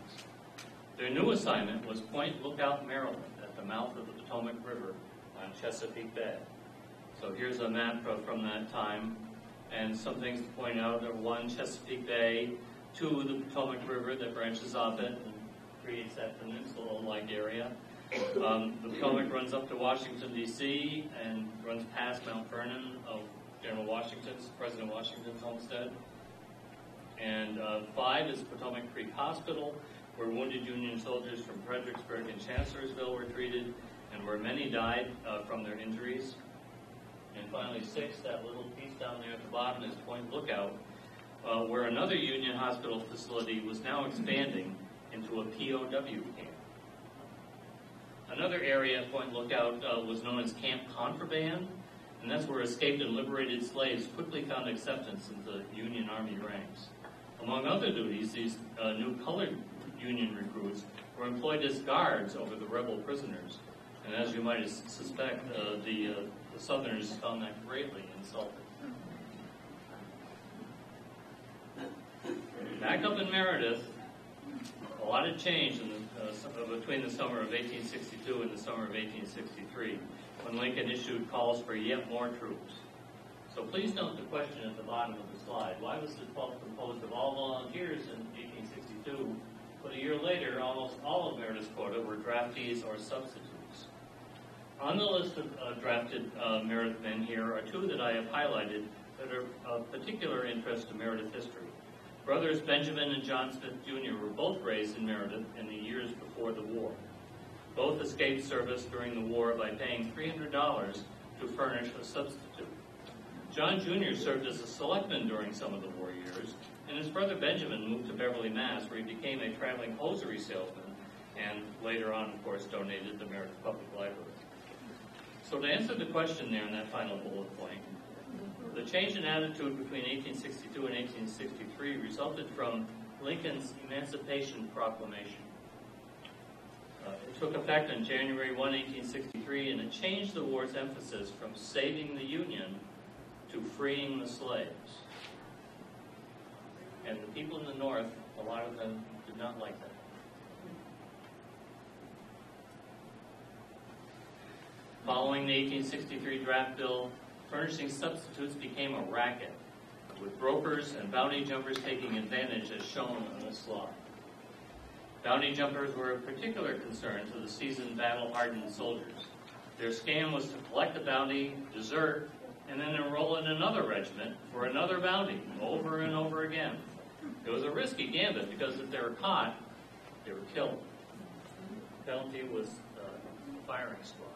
Their new assignment was Point Lookout, Maryland, at the mouth of the Potomac River on Chesapeake Bay. So here's a map from that time, and some things to point out are 1, Chesapeake Bay, 2, the Potomac River that branches off it and creates that peninsula-like area. The Potomac runs up to Washington, D.C., and runs past Mount Vernon of President Washington's homestead. And 5 is Potomac Creek Hospital, where wounded Union soldiers from Fredericksburg and Chancellorsville were treated, and where many died from their injuries. And finally, 6, that little piece down there at the bottom is Point Lookout, where another Union hospital facility was now expanding into a POW camp. Another area at Point Lookout was known as Camp Contraband, and that's where escaped and liberated slaves quickly found acceptance in the Union Army ranks. Among other duties, these new colored Union recruits were employed as guards over the rebel prisoners. And as you might suspect, the Southerners found that greatly insulting. Back up in Meredith, a lot had changed between the summer of 1862 and the summer of 1863, when Lincoln issued calls for yet more troops. So please note the question at the bottom of the slide. Why was the 12th composed of all volunteers in 1862, but a year later, almost all of Meredith's quota were draftees or substitutes? On the list of drafted Meredith men here are 2 that I have highlighted that are of particular interest to Meredith history. Brothers Benjamin and John Smith, Jr. were both raised in Meredith in the years before the war. Both escaped service during the war by paying $300 to furnish a substitute. John Jr. served as a selectman during some of the war years, and his brother Benjamin moved to Beverly, Mass., where he became a traveling hosiery salesman, and later on, of course, donated the Meredith Public Library. So to answer the question there in that final bullet point, the change in attitude between 1862 and 1863 resulted from Lincoln's Emancipation Proclamation. It took effect on January 1, 1863, and it changed the war's emphasis from saving the Union to freeing the slaves. And the people in the North, a lot of them did not like that. Following the 1863 draft bill, furnishing substitutes became a racket, with brokers and bounty jumpers taking advantage as shown on this slide. Bounty jumpers were of particular concern to the seasoned battle-hardened soldiers. Their scam was to collect the bounty, desert, and then enroll in another regiment for another bounty over and over again. It was a risky gambit because if they were caught, they were killed. The penalty was firing squad.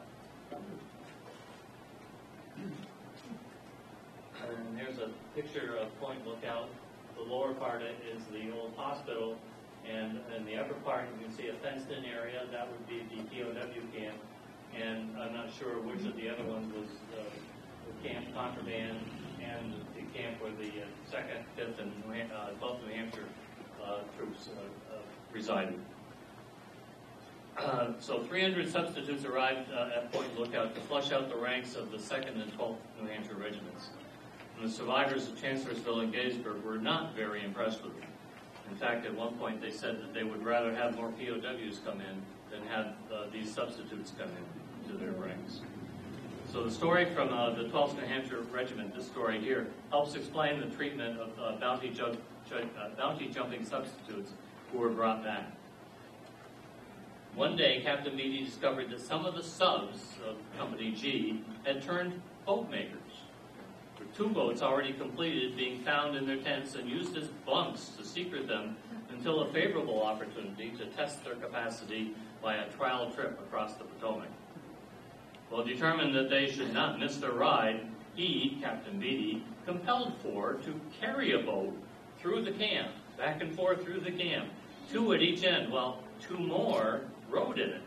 And here's a picture of Point Lookout. The lower part is the old hospital, and in the upper part you can see a fenced-in area. That would be the POW camp, and I'm not sure which of the other ones was the Camp Contraband and the camp where the 2nd, 5th, and 12th New Hampshire troops resided. So 300 substitutes arrived at Point Lookout to flush out the ranks of the 2nd and 12th New Hampshire regiments. And the survivors of Chancellorsville and Gettysburg were not very impressed with them. In fact, at one point they said that they would rather have more POWs come in than have these substitutes come in to their ranks. So the story from the 12th New Hampshire Regiment, this story here, helps explain the treatment of bounty jumping substitutes who were brought back. One day, Captain Beatty discovered that some of the subs of Company G had turned boat makers, with 2 boats already completed being found in their tents and used as bunks to secret them until a favorable opportunity to test their capacity by a trial trip across the Potomac. Well, determined that they should not miss their ride, he, Captain Beatty, compelled 4 to carry a boat through the camp, back and forth through the camp, 2 at each end, while 2 more rowed in it.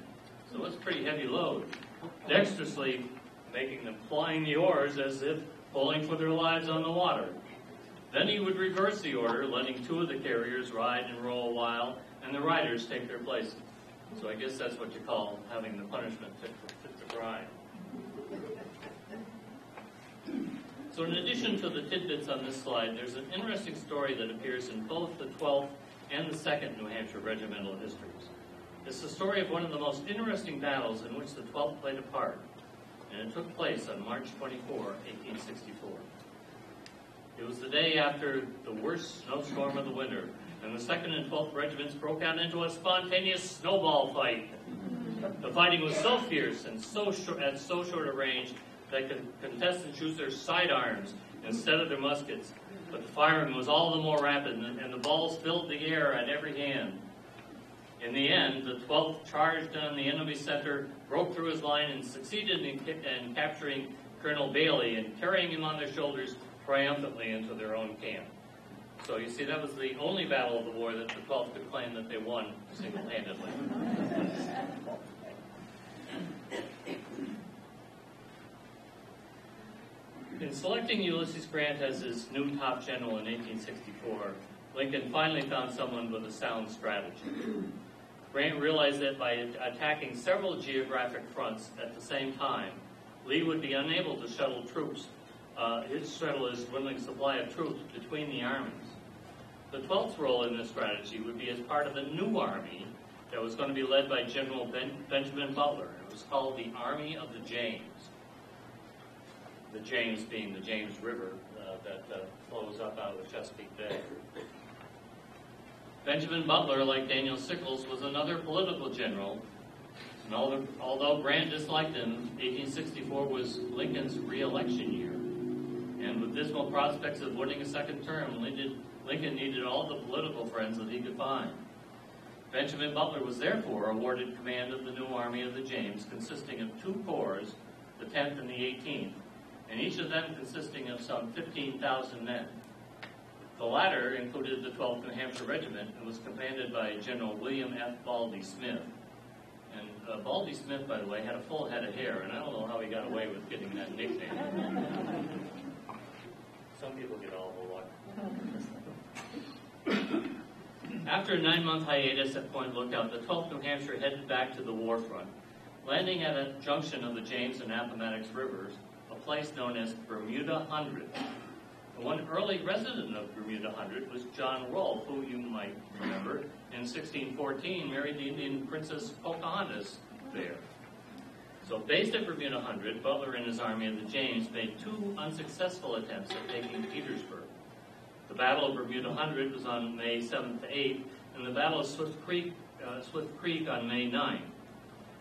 So it's a pretty heavy load. Dexterously making them plying the oars as if pulling for their lives on the water. Then he would reverse the order, letting 2 of the carriers ride and row a while, and the riders take their places. So I guess that's what you call having the punishment fit the bride. So in addition to the tidbits on this slide, there's an interesting story that appears in both the 12th and the 2nd New Hampshire regimental histories. It's the story of one of the most interesting battles in which the 12th played a part, and it took place on March 24, 1864. It was the day after the worst snowstorm of the winter, and the 2nd and 12th regiments broke out into a spontaneous snowball fight. The fighting was so fierce and at so short a range that contestants used their sidearms instead of their muskets, but the firing was all the more rapid, and the balls filled the air at every hand. In the end, the 12th charged on the enemy center, broke through his line, and succeeded in capturing Colonel Bailey and carrying him on their shoulders triumphantly into their own camp. So you see, that was the only battle of the war that the 12th could claim that they won single-handedly. In selecting Ulysses Grant as his new top general in 1864, Lincoln finally found someone with a sound strategy. Grant realized that by attacking several geographic fronts at the same time, Lee would be unable to shuttle troops, shuttle his dwindling supply of troops between the armies. The 12th's role in this strategy would be as part of a new army that was going to be led by General Benjamin Butler. It was called the Army of the James. The James being the James River that flows up out of Chesapeake Bay. Benjamin Butler, like Daniel Sickles, was another political general, and although Grant disliked him, 1864 was Lincoln's re-election year. And with dismal prospects of winning a second term, Lincoln needed all the political friends that he could find. Benjamin Butler was therefore awarded command of the new Army of the James, consisting of 2 corps, the 10th and the 18th, and each of them consisting of some 15,000 men. The latter included the 12th New Hampshire Regiment and was commanded by General William F. Baldy Smith. And Baldy Smith, by the way, had a full head of hair, and I don't know how he got away with getting that nickname. Some people get all the luck. After a 9-month hiatus at Point Lookout, the 12th New Hampshire headed back to the war front, landing at a junction of the James and Appomattox Rivers, a place known as Bermuda Hundred. And one early resident of Bermuda Hundred was John Rolfe, who you might remember in 1614 married the Indian princess Pocahontas there. So based at Bermuda Hundred, Butler and his army of the James made 2 unsuccessful attempts at taking Petersburg. The Battle of Bermuda Hundred was on May 7th to 8th, and the Battle of Swift Creek on May 9th.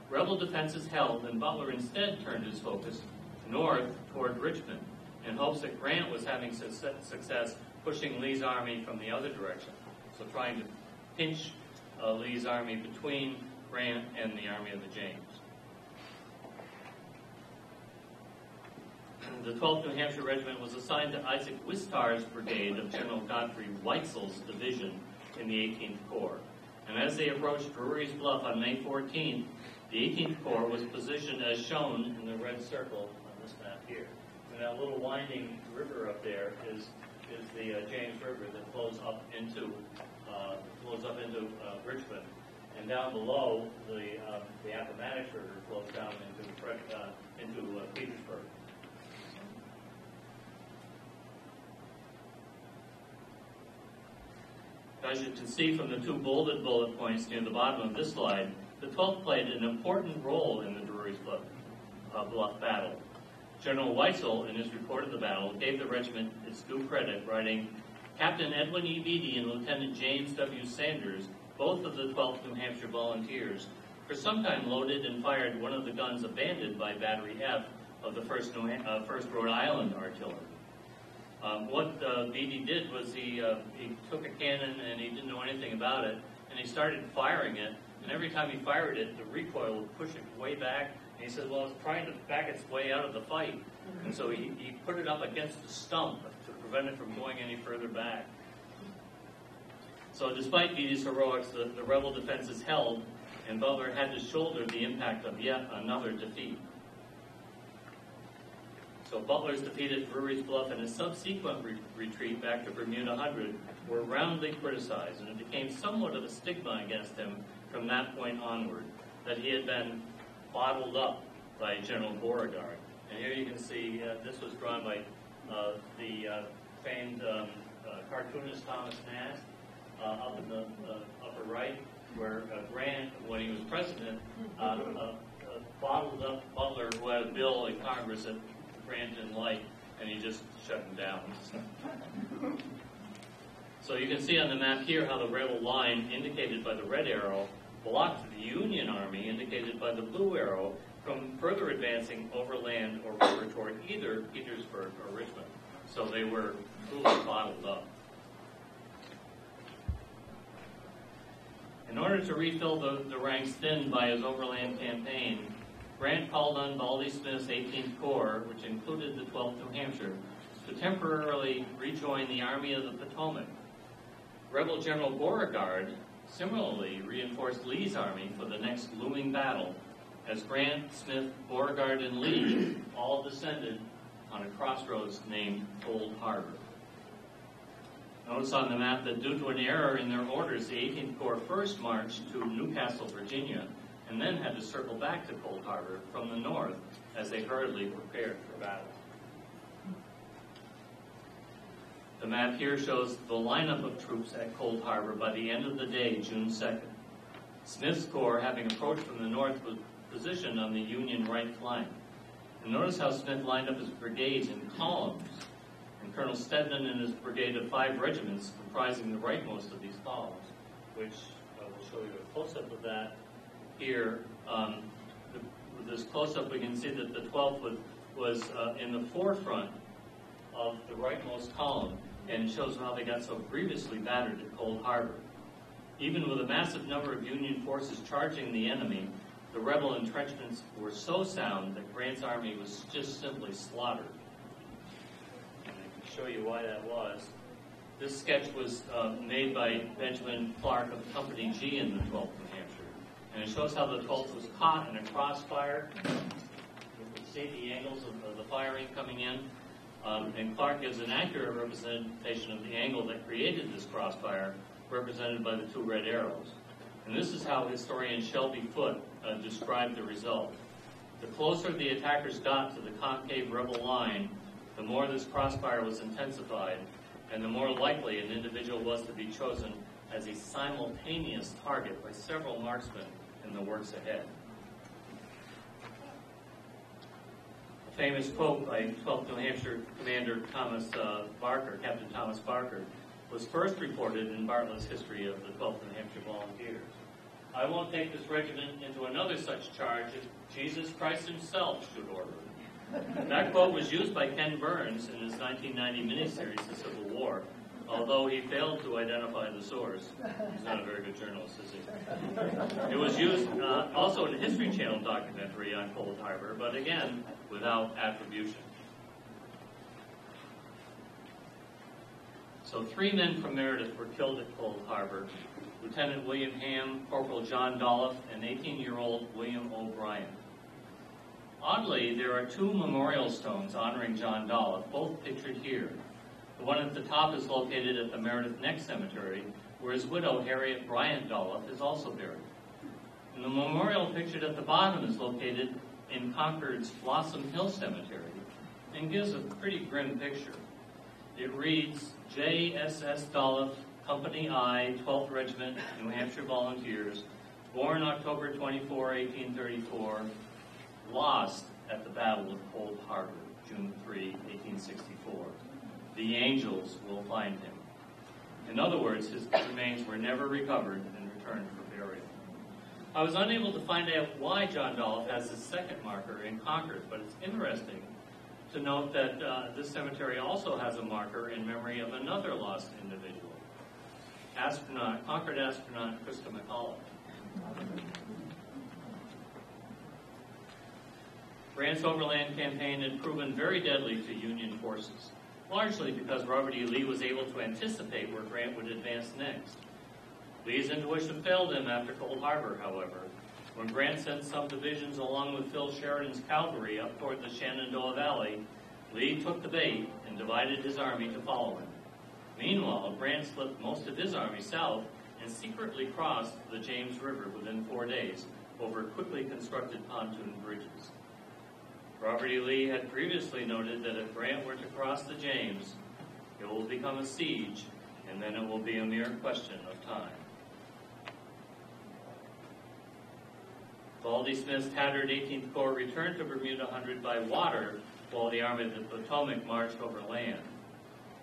Rebel defenses held, and Butler instead turned his focus north toward Richmond in hopes that Grant was having success pushing Lee's army from the other direction, so trying to pinch Lee's army between Grant and the Army of the James. The 12th New Hampshire Regiment was assigned to Isaac Wistar's brigade of General Godfrey Weitzel's division in the 18th Corps. And as they approached Drury's Bluff on May 14th, the 18th Corps was positioned as shown in the red circle on this map here. And that little winding river up there is the James River that flows up into Richmond. And down below, the Appomattox River flows down into Petersburg. As you can see from the 2 bolded bullet points near the bottom of this slide, the 12th played an important role in the Drury's Bluff battle. General Weitzel, in his report of the battle, gave the regiment its due credit, writing, Captain Edwin E. Beatty and Lieutenant James W. Sanders, both of the 12th New Hampshire Volunteers, for some time loaded and fired one of the guns abandoned by Battery F of the 1st Rhode Island Artillery. What Beatty did was he took a cannon and he didn't know anything about it, and he started firing it, and every time he fired it, the recoil would push it way back, and he said, well, it's trying to back its way out of the fight. And so he put it up against a stump to prevent it from going any further back. So despite Beatty's heroics, the rebel defenses held, and Butler had to shoulder the impact of yet another defeat. So Butler's defeat at Drury's Bluff and his subsequent retreat back to Bermuda Hundred were roundly criticized, and it became somewhat of a stigma against him from that point onward, that he had been bottled up by General Beauregard. And here you can see this was drawn by the famed cartoonist Thomas Nast up in the upper right, where Grant, when he was president, bottled up Butler, who had a bill in Congress that Grant didn't like, and he just shut him down. So you can see on the map here how the rebel line, indicated by the red arrow, blocked the Union Army, indicated by the blue arrow, from further advancing overland or river toward either Petersburg or Richmond. So they were truly bottled up. In order to refill the ranks thinned by his overland campaign, Grant called on Baldy Smith's 18th Corps, which included the 12th New Hampshire, to temporarily rejoin the Army of the Potomac. Rebel General Beauregard similarly reinforced Lee's army for the next looming battle, as Grant, Smith, Beauregard, and Lee all descended on a crossroads named Cold Harbor. Notice on the map that due to an error in their orders, the 18th Corps first marched to Newcastle, Virginia, and then had to circle back to Cold Harbor from the north as they hurriedly prepared for battle. The map here shows the lineup of troops at Cold Harbor by the end of the day, June 2nd. Smith's Corps, having approached from the north, was positioned on the Union right flank. And notice how Smith lined up his brigades in columns, and Colonel Stedman and his brigade of 5 regiments comprising the rightmost of these columns, which I will show you a close-up of that here. With this close-up, we can see that the 12th was in the forefront of the rightmost column, and it shows how they got so grievously battered at Cold Harbor. Even with a massive number of Union forces charging the enemy, the rebel entrenchments were so sound that Grant's army was just simply slaughtered. And I can show you why that was. This sketch was made by Benjamin Clark of Company G in the 12th New Hampshire. And it shows how the 12th was caught in a crossfire. You can see the angles of the firing coming in. And Clark gives an accurate representation of the angle that created this crossfire represented by the two red arrows. And this is how historian Shelby Foote described the result. The closer the attackers got to the concave rebel line, the more this crossfire was intensified, and the more likely an individual was to be chosen as a simultaneous target by several marksmen in the works ahead. A famous quote by 12th New Hampshire Commander Captain Thomas Barker, was first reported in Bartlett's History of the 12th New Hampshire Volunteers. "I won't take this regiment into another such charge if Jesus Christ himself should order it." That quote was used by Ken Burns in his 1990 miniseries, The Civil War, although he failed to identify the source. He's not a very good journalist, is he? It was used also in a History Channel documentary on Cold Harbor, but again, without attribution. So 3 men from Meredith were killed at Cold Harbor: Lieutenant William Ham, Corporal John Dolliff, and 18-year-old William O'Brien. Oddly, there are 2 memorial stones honoring John Dolliff, both pictured here. The one at the top is located at the Meredith Neck Cemetery, where his widow, Harriet Bryant Dolliff, is also buried. And the memorial pictured at the bottom is located in Concord's Blossom Hill Cemetery and gives a pretty grim picture. It reads, J.S.S. Dolliff, Company I, 12th Regiment, New Hampshire Volunteers, born October 24, 1834, lost at the Battle of Cold Harbor, June 3, 1864. The angels will find him. In other words, his remains were never recovered and returned for burial. I was unable to find out why John Dolliff has his second marker in Concord, but it's interesting to note that this cemetery also has a marker in memory of another lost individual, Concord astronaut Krista McCullough. Grant's overland campaign had proven very deadly to Union forces, largely because Robert E. Lee was able to anticipate where Grant would advance next. Lee's intuition failed him after Cold Harbor, however, when Grant sent some divisions along with Phil Sheridan's cavalry up toward the Shenandoah Valley. Lee took the bait and divided his army to follow him. Meanwhile, Grant slipped most of his army south and secretly crossed the James River within 4 days over quickly constructed pontoon bridges. Robert E. Lee had previously noted that if Grant were to cross the James, it will become a siege, and then it will be a mere question of time. Baldy Smith's tattered 18th Corps returned to Bermuda Hundred by water, while the Army of the Potomac marched over land.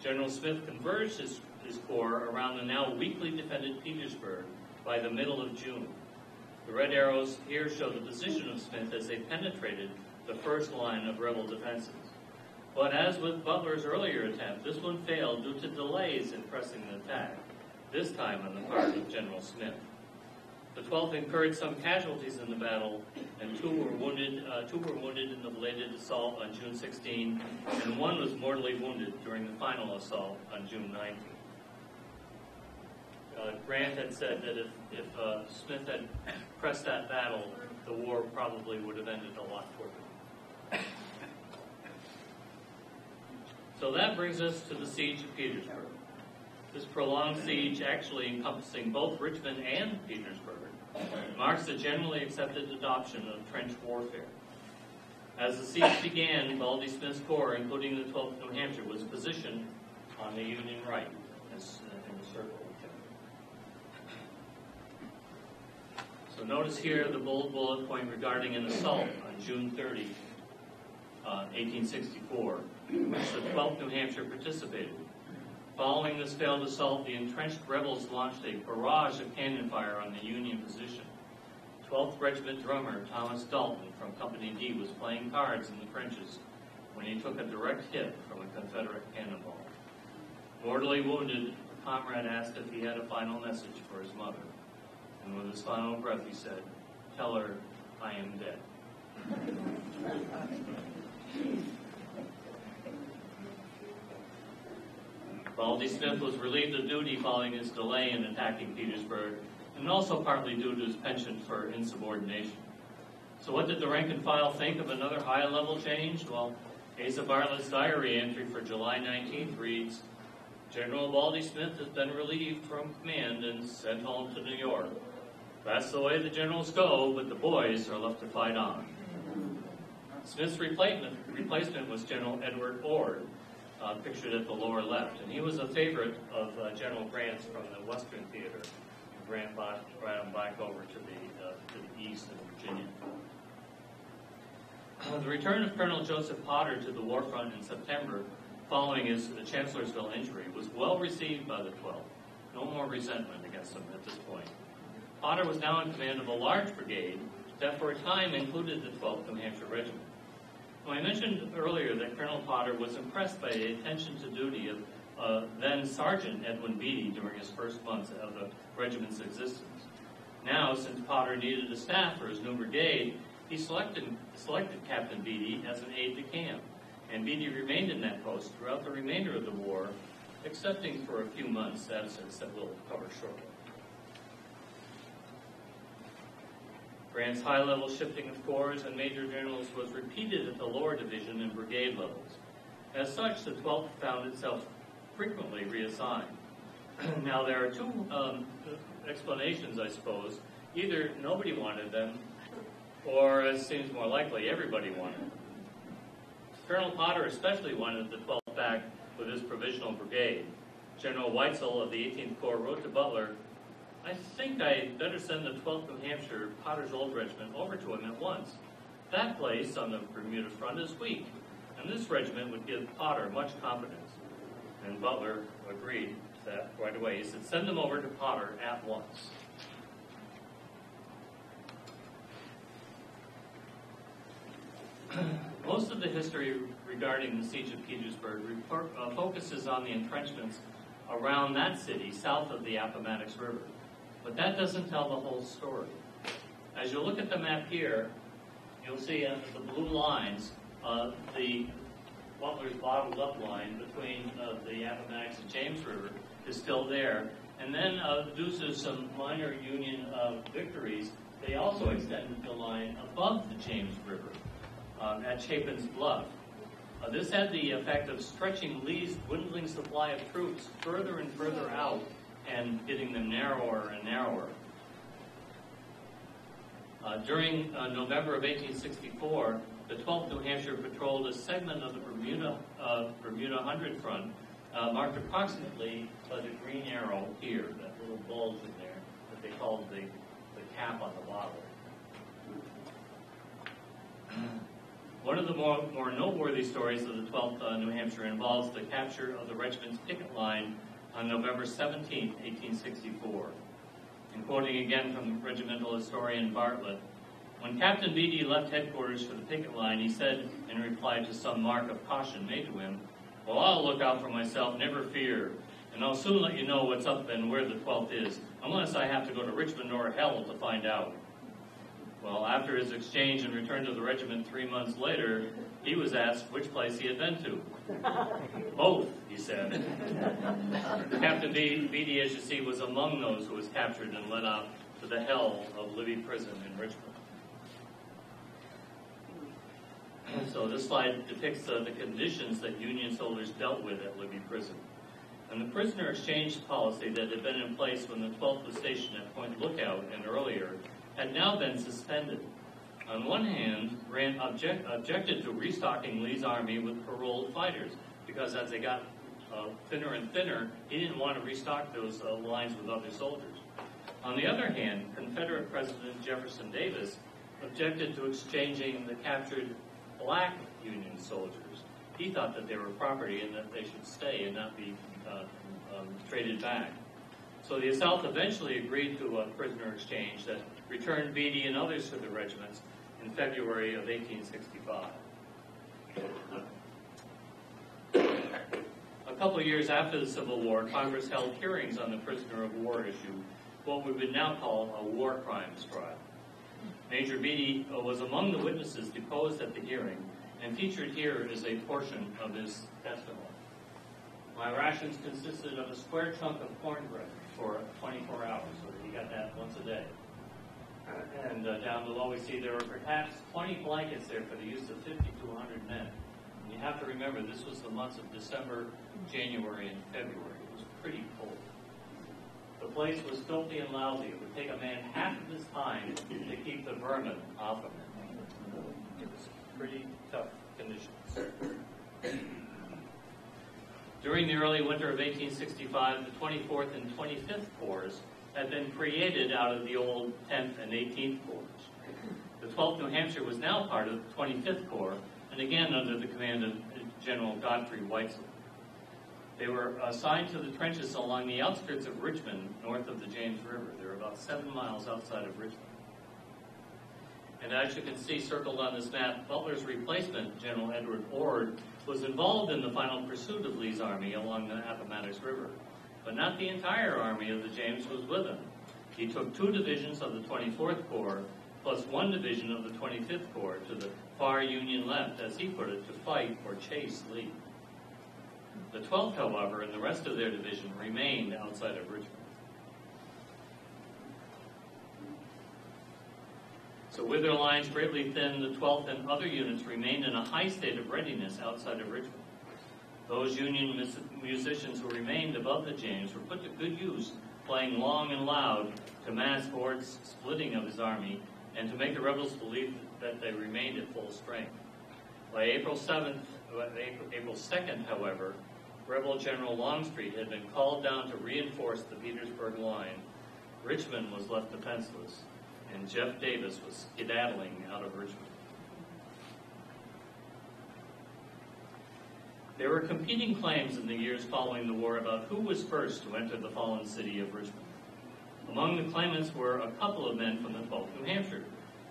General Smith converged his corps around the now weakly defended Petersburg by the middle of June. The red arrows here show the position of Smith as they penetrated the first line of rebel defenses. But as with Butler's earlier attempt, this one failed due to delays in pressing the attack, this time on the part of General Smith. The 12th incurred some casualties in the battle, and two were wounded in the belated assault on June 16, and one was mortally wounded during the final assault on June 19. Grant had said that if Smith had pressed that battle, the war probably would have ended a lot quicker. So that brings us to the siege of Petersburg. This prolonged siege, actually encompassing both Richmond and Petersburg, marks the generally accepted adoption of trench warfare. As the siege began, Baldy Smith's corps, including the 12th New Hampshire, was positioned on the Union right, as in the circle. So notice here the bold bullet point regarding an assault on June 30, 1864, in which the 12th New Hampshire participated. Following this failed assault, the entrenched rebels launched a barrage of cannon fire on the Union position. 12th Regiment drummer Thomas Dalton from Company D was playing cards in the trenches when he took a direct hit from a Confederate cannonball. Mortally wounded, a comrade asked if he had a final message for his mother. And with his final breath, he said, "Tell her I am dead." Baldy Smith was relieved of duty following his delay in attacking Petersburg, and also partly due to his penchant for insubordination. So what did the rank and file think of another high-level change? Well, Asa Bartlett's diary entry for July 19th reads, General Baldy Smith has been relieved from command and sent home to New York. That's the way the generals go, but the boys are left to fight on. Smith's replacement was General Edward Ord, pictured at the lower left, and he was a favorite of General Grant's from the Western Theater. Grant brought him back over to the east in Virginia. The return of Colonel Joseph Potter to the war front in September, following his Chancellorsville injury, was well received by the 12th. No more resentment against him at this point. Potter was now in command of a large brigade that for a time included the 12th New Hampshire Regiment. Now, I mentioned earlier that Colonel Potter was impressed by the attention to duty of then Sergeant Edwin Beatty during his first months of the regiment's existence. Now, since Potter needed a staff for his new brigade, he selected Captain Beatty as an aide-de-camp, and Beatty remained in that post throughout the remainder of the war, excepting for a few months' absence that we'll cover shortly. Grant's high-level shifting of corps and major generals was repeated at the lower division and brigade levels. As such, the 12th found itself frequently reassigned. Now, there are two explanations, I suppose. Either nobody wanted them, or, as seems more likely, everybody wanted them. Colonel Potter especially wanted the 12th back with his provisional brigade. General Weitzel of the 18th Corps wrote to Butler, "I think I'd better send the 12th New Hampshire, Potter's old regiment, over to him at once. That place on the Bermuda front is weak, and this regiment would give Potter much confidence." And Butler agreed to that right away. He said, "Send them over to Potter at once." Most of the history regarding the siege of Petersburg focuses on the entrenchments around that city south of the Appomattox River. But that doesn't tell the whole story. As you look at the map here, you'll see the blue lines, the Butler's bottled up line between the Appomattox and James River is still there. And then due to some minor Union victories, they also extended the line above the James River at Chapin's Bluff. This had the effect of stretching Lee's dwindling supply of troops further and further out and getting them narrower and narrower. During November of 1864, the 12th New Hampshire patrolled a segment of the Bermuda 100 front, marked approximately by the green arrow here, that little bulge in there that they called the cap on the bottle. One of the more noteworthy stories of the 12th New Hampshire involves the capture of the regiment's picket line on November 17, 1864. And quoting again from regimental historian Bartlett, "When Captain Beatty left headquarters for the picket line, he said, in reply to some mark of caution made to him, 'Well, I'll look out for myself, never fear, and I'll soon let you know what's up and where the 12th is, unless I have to go to Richmond or hell to find out.' Well, after his exchange and return to the regiment 3 months later, he was asked which place he had been to. 'Both,' he said." Captain Beatty, as you see, was among those who was captured and led out to the hell of Libby Prison in Richmond. So this slide depicts the conditions that Union soldiers dealt with at Libby Prison. And the prisoner exchange policy that had been in place when the 12th was stationed at Point Lookout and earlier had now been suspended. On one hand, Grant objected to restocking Lee's army with paroled fighters, because as they got thinner and thinner, he didn't want to restock those lines with other soldiers. On the other hand, Confederate President Jefferson Davis objected to exchanging the captured black Union soldiers. He thought that they were property and that they should stay and not be traded back. So the South eventually agreed to a prisoner exchange that returned Beatty and others to the regiments in February of 1865. A couple of years after the Civil War, Congress held hearings on the prisoner of war issue, what we would now call a war crimes trial. Major Beatty was among the witnesses deposed at the hearing, and featured here is a portion of his testimony. "My rations consisted of a square chunk of cornbread for 24 hours, so he got that once a day. And down below we see there were perhaps 20 blankets there for the use of 50 to 100 men. And you have to remember, this was the months of December, January, and February. pretty cold. The place was filthy and lousy. It would take a man half of his time to keep the vermin off of it. It was pretty tough conditions. During the early winter of 1865, the 24th and 25th Corps had been created out of the old 10th and 18th Corps. The 12th New Hampshire was now part of the 25th Corps, and again under the command of General Godfrey Weitzel. They were assigned to the trenches along the outskirts of Richmond, north of the James River. They were about 7 miles outside of Richmond. And as you can see circled on this map, Butler's replacement, General Edward Ord, was involved in the final pursuit of Lee's army along the Appomattox River. But not the entire army of the James was with him. He took 2 divisions of the 24th Corps, plus 1 division of the 25th Corps to the far Union left, as he put it, to fight or chase Lee. The 12th, however, and the rest of their division remained outside of Richmond. So with their lines greatly thinned, the 12th and other units remained in a high state of readiness outside of Richmond. Those Union musicians who remained above the James were put to good use, playing long and loud to mask Ord's splitting of his army and to make the rebels believe that they remained at full strength. By April 2nd, however, Rebel General Longstreet had been called down to reinforce the Petersburg line. Richmond was left defenseless, and Jeff Davis was skedaddling out of Richmond. There were competing claims in the years following the war about who was first to enter the fallen city of Richmond. Among the claimants were a couple of men from the 12th New Hampshire.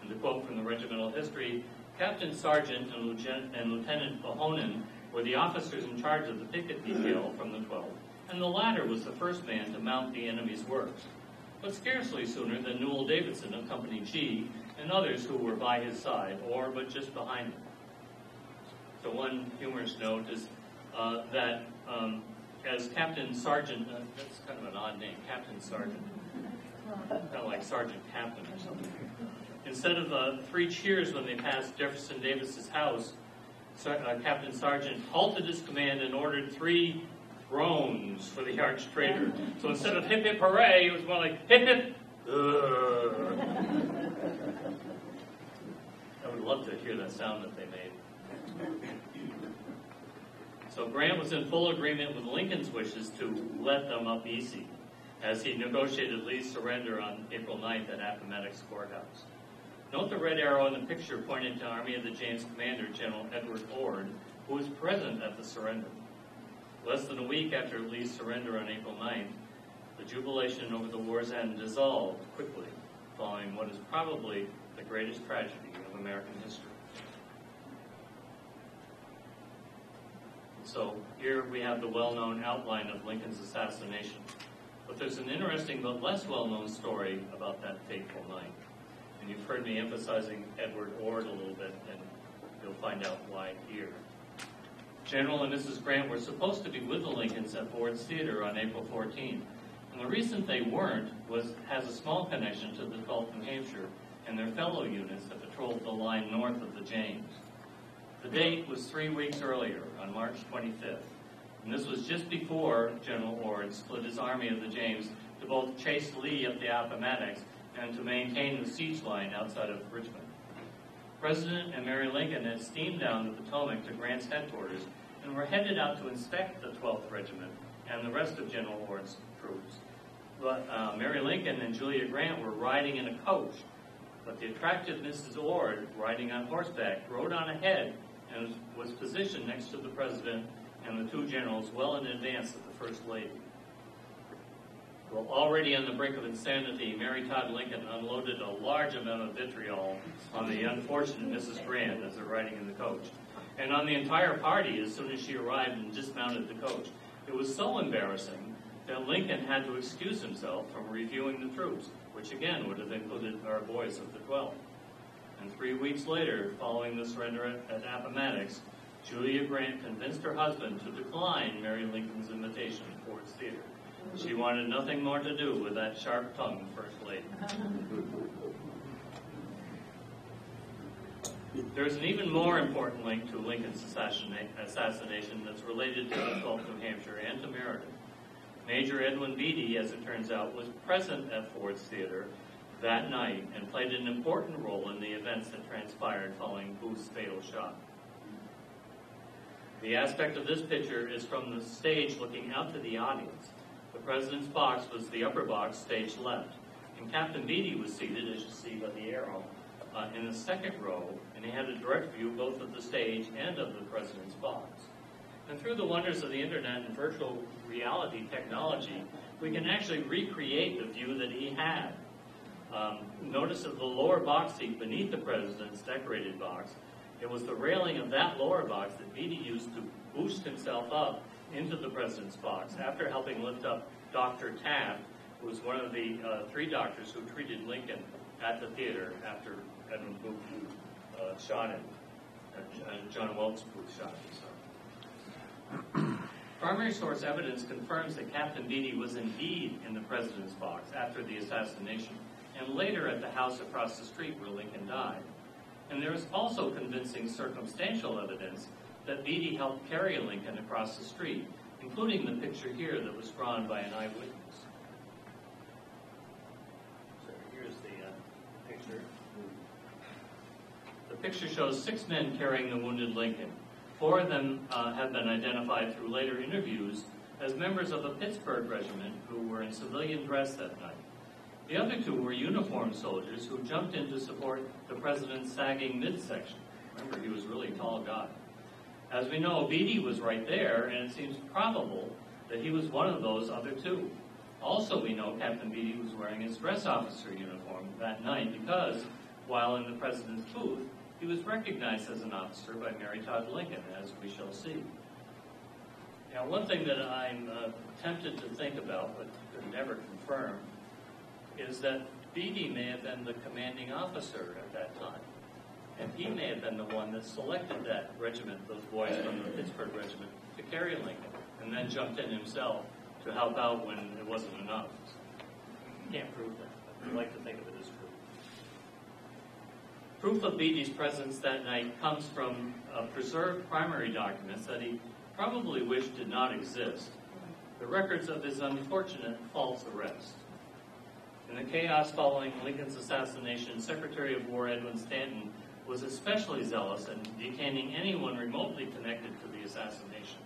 And to quote from the regimental history, Captain Sargent and Lieutenant Bohonen were the officers in charge of the picket detail from the 12th, and the latter was the first man to mount the enemy's works. But scarcely sooner than Newell Davidson of Company G and others who were by his side, or but just behind him. So one humorous note is that as Captain Sargent, that's kind of an odd name, Captain Sargent, kind of like Sergeant Captain or something. Instead of 3 cheers when they passed Jefferson Davis's house, Captain Sargent halted his command and ordered 3 groans for the arch traitor. So instead of hip hip hooray, it was more like hip hip. I would love to hear that sound that they made. So Grant was in full agreement with Lincoln's wishes to let them up easy as he negotiated Lee's surrender on April 9th at Appomattox Courthouse. Note the red arrow in the picture pointing to Army of the James commander, General Edward Ord, who was present at the surrender. Less than a week after Lee's surrender on April 9th, the jubilation over the war's end dissolved quickly, following what is probably the greatest tragedy of American history. So here we have the well-known outline of Lincoln's assassination. But there's an interesting but less well-known story about that fateful night. And you've heard me emphasizing Edward Ord a little bit, and you'll find out why here. General and Mrs. Grant were supposed to be with the Lincolns at Ford's Theater on April 14th. And the reason they weren't has a small connection to the 12th New Hampshire and their fellow units that patrolled the line north of the James. The date was 3 weeks earlier, on March 25th. And this was just before General Ord split his army of the James to both chase Lee up the Appomattox and to maintain the siege line outside of Richmond. President and Mary Lincoln had steamed down the Potomac to Grant's headquarters and were headed out to inspect the 12th Regiment and the rest of General Ord's troops. But Mary Lincoln and Julia Grant were riding in a coach, but the attractive Mrs. Ord, riding on horseback, rode on ahead and was positioned next to the President and the 2 generals well in advance of the First Lady. Well, already on the brink of insanity, Mary Todd Lincoln unloaded a large amount of vitriol on the unfortunate Mrs. Grant as they're riding in the coach, and on the entire party as soon as she arrived and dismounted the coach. It was so embarrassing that Lincoln had to excuse himself from reviewing the troops, which again would have included our boys of the 12th. And 3 weeks later, following the surrender at Appomattox, Julia Grant convinced her husband to decline Mary Lincoln's invitation to Ford's Theater. She wanted nothing more to do with that sharp-tongued First Lady. There's an even more important link to Lincoln's assassination that's related to the 12th New Hampshire and to Meredith. Major Edwin Beatty, as it turns out, was present at Ford's Theater that night and played an important role in the events that transpired following Booth's fatal shot. The aspect of this picture is from the stage looking out to the audience. The president's box was the upper box, stage left, and Captain Beatty was seated, as you see by the arrow, in the second row, and he had a direct view both of the stage and of the president's box. And through the wonders of the internet and virtual reality technology, we can actually recreate the view that he had. Notice of the lower box seat beneath the president's decorated box. It was the railing of that lower box that Beatty used to boost himself up into the president's box after helping lift up Dr. Taft, who was one of the 3 doctors who treated Lincoln at the theater after Edwin Booth shot him. John Wilkes Booth shot him. Primary source evidence confirms that Captain Beatty was indeed in the president's box after the assassination, and later at the house across the street where Lincoln died. And there is also convincing circumstantial evidence that Beatty helped carry Lincoln across the street, including the picture here that was drawn by an eyewitness. So here's the picture. The picture shows 6 men carrying the wounded Lincoln. 4 of them have been identified through later interviews as members of the Pittsburgh Regiment who were in civilian dress that night. The other 2 were uniformed soldiers who jumped in to support the president's sagging midsection. Remember, he was a really tall guy. As we know, Beatty was right there, and it seems probable that he was one of those other 2. Also, we know Captain Beatty was wearing his dress officer uniform that night because, while in the president's booth, he was recognized as an officer by Mary Todd Lincoln, as we shall see. Now, one thing that I'm tempted to think about, but could never confirm, is that Beatty may have been the commanding officer at that time. And he may have been the one that selected that regiment, those boys from the Pittsburgh Regiment, to carry Lincoln, and then jumped in himself to help out when it wasn't enough. Can't prove that. I'd like to think of it as true. Proof of Beatty's presence that night comes from preserved primary documents that he probably wished did not exist, the records of his unfortunate false arrest. In the chaos following Lincoln's assassination, Secretary of War Edwin Stanton was especially zealous in detaining anyone remotely connected to the assassination.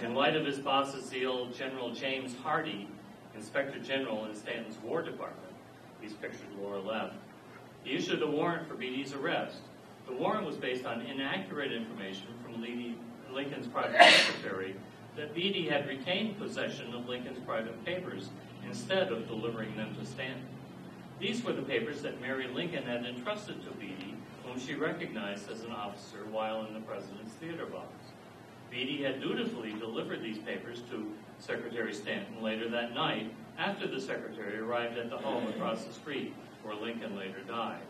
In light of his boss's zeal, General James Hardie, Inspector General in Stanton's War Department, these pictures lower left, he issued a warrant for Beatty's arrest. The warrant was based on inaccurate information from Lincoln's private secretary that Beatty had retained possession of Lincoln's private papers instead of delivering them to Stanton. These were the papers that Mary Lincoln had entrusted to Beatty, whom she recognized as an officer while in the president's theater box. Beatty had dutifully delivered these papers to Secretary Stanton later that night after the secretary arrived at the home across the street where Lincoln later died.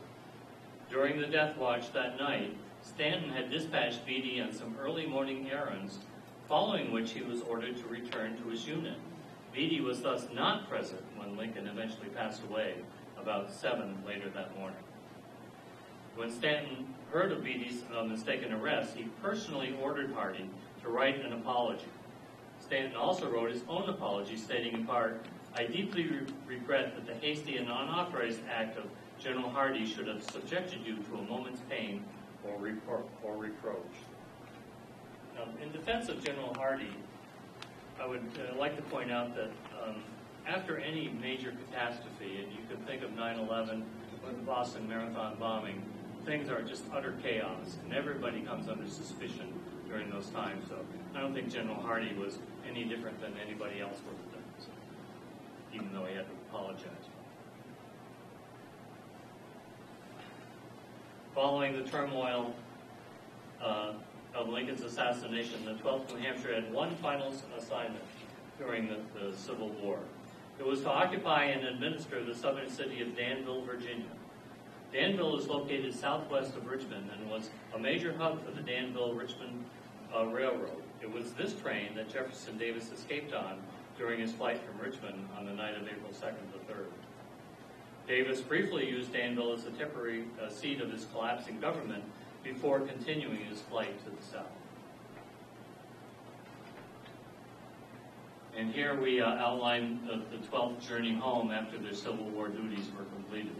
During the death watch that night, Stanton had dispatched Beatty on some early morning errands, following which he was ordered to return to his unit. Beatty was thus not present when Lincoln eventually passed away about 7 later that morning. When Stanton heard of Beatty's mistaken arrest, he personally ordered Hardie to write an apology. Stanton also wrote his own apology, stating in part, "I deeply regret that the hasty and unauthorized act of General Hardie should have subjected you to a moment's pain or reproach." Now, in defense of General Hardie, I would like to point out that after any major catastrophe, and you can think of 9/11 or the Boston Marathon bombing, things are just utter chaos, and everybody comes under suspicion during those times. So I don't think General Hardie was any different than anybody else would have done, so, even though he had to apologize. Following the turmoil of Lincoln's assassination, the 12th New Hampshire had one final assignment during the Civil War. It was to occupy and administer the southern city of Danville, Virginia. Danville is located southwest of Richmond and was a major hub for the Danville-Richmond Railroad. It was this train that Jefferson Davis escaped on during his flight from Richmond on the night of April 2nd to 3rd. Davis briefly used Danville as a temporary seat of his collapsing government before continuing his flight to the south. And here we outline the 12th journey home after their Civil War duties were completed.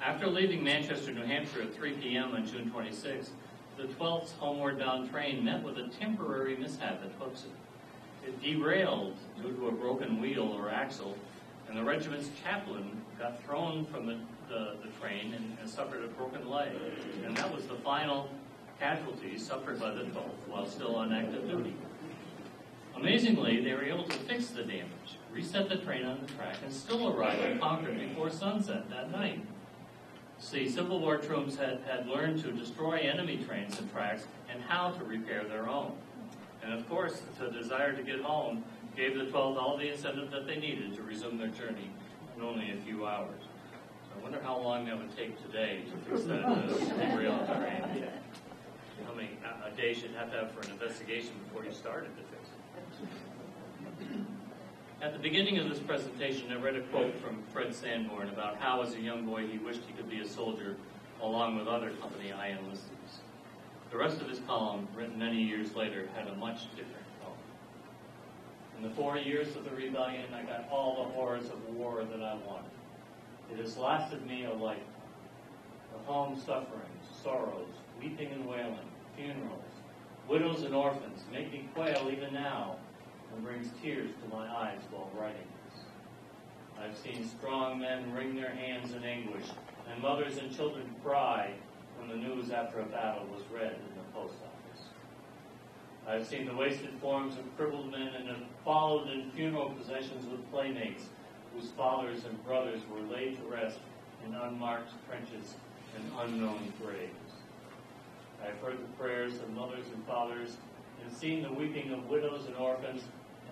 After leaving Manchester, New Hampshire at 3 p.m. on June 26th, the 12th's homeward bound train met with a temporary mishap at Hooksett. It derailed due to a broken wheel or axle, and the regiment's chaplain got thrown from the train and suffered a broken leg. And that was the final casualty suffered by the 12th while still on active duty. Amazingly, they were able to fix the damage, reset the train on the track, and still arrive at Concord before sunset that night. See, Civil War troops had learned to destroy enemy trains and tracks and how to repair their own. And of course, the desire to get home gave the 12th all the incentive that they needed to resume their journey in only a few hours. So I wonder how long that would take today to fix that derailed train. How many a day should have to have for an investigation before you started to fix it. At the beginning of this presentation, I read a quote from Fred Sanborn about how, as a young boy, he wished he could be a soldier along with other Company I enlistees. The rest of his poem, written many years later, had a much different tone. In the 4 years of the rebellion, I got all the horrors of war that I wanted. It has lasted me a lifetime. The home sufferings, sorrows, weeping and wailing, funerals, widows and orphans make me quail even now and brings tears to my eyes while writing this. I've seen strong men wring their hands in anguish and mothers and children cry when the news after a battle was read in the post office. I've seen the wasted forms of crippled men and have followed in funeral processions with playmates whose fathers and brothers were laid to rest in unmarked trenches and unknown graves. I've heard the prayers of mothers and fathers and seen the weeping of widows and orphans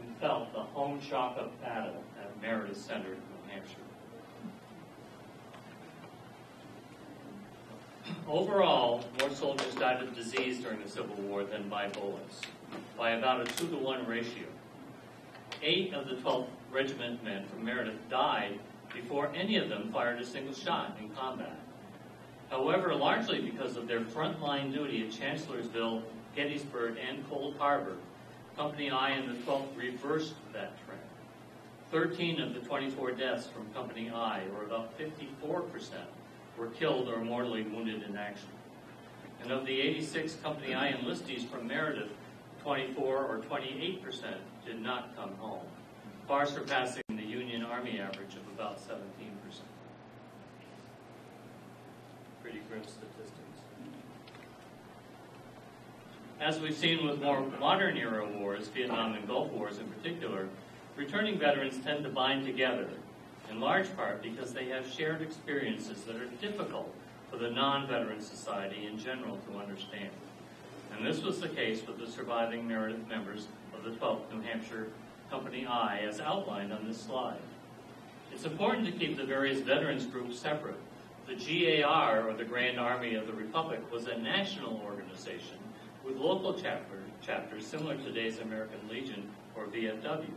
and felt the home shock of battle at Meredith Center, New Hampshire. Overall, more soldiers died of disease during the Civil War than by bullets, by about a 2-to-1 ratio. 8 of the 12th Regiment men from Meredith died before any of them fired a single shot in combat. However, largely because of their frontline duty at Chancellorsville, Gettysburg, and Cold Harbor, Company I and the 12th reversed that trend. 13 of the 24 deaths from Company I, or about 54%, were killed or mortally wounded in action. And of the 86 Company I enlistees from Meredith, 24 or 28% did not come home, far surpassing the Union Army average of about 17%. Pretty grim statistics. As we've seen with more modern era wars, Vietnam and Gulf Wars in particular, returning veterans tend to bind together, in large part because they have shared experiences that are difficult for the non-veteran society in general to understand. And this was the case with the surviving Meredith members of the 12th New Hampshire Company I, as outlined on this slide. It's important to keep the various veterans groups separate. The GAR, or the Grand Army of the Republic, was a national organization with local chapters similar to today's American Legion, or VFW.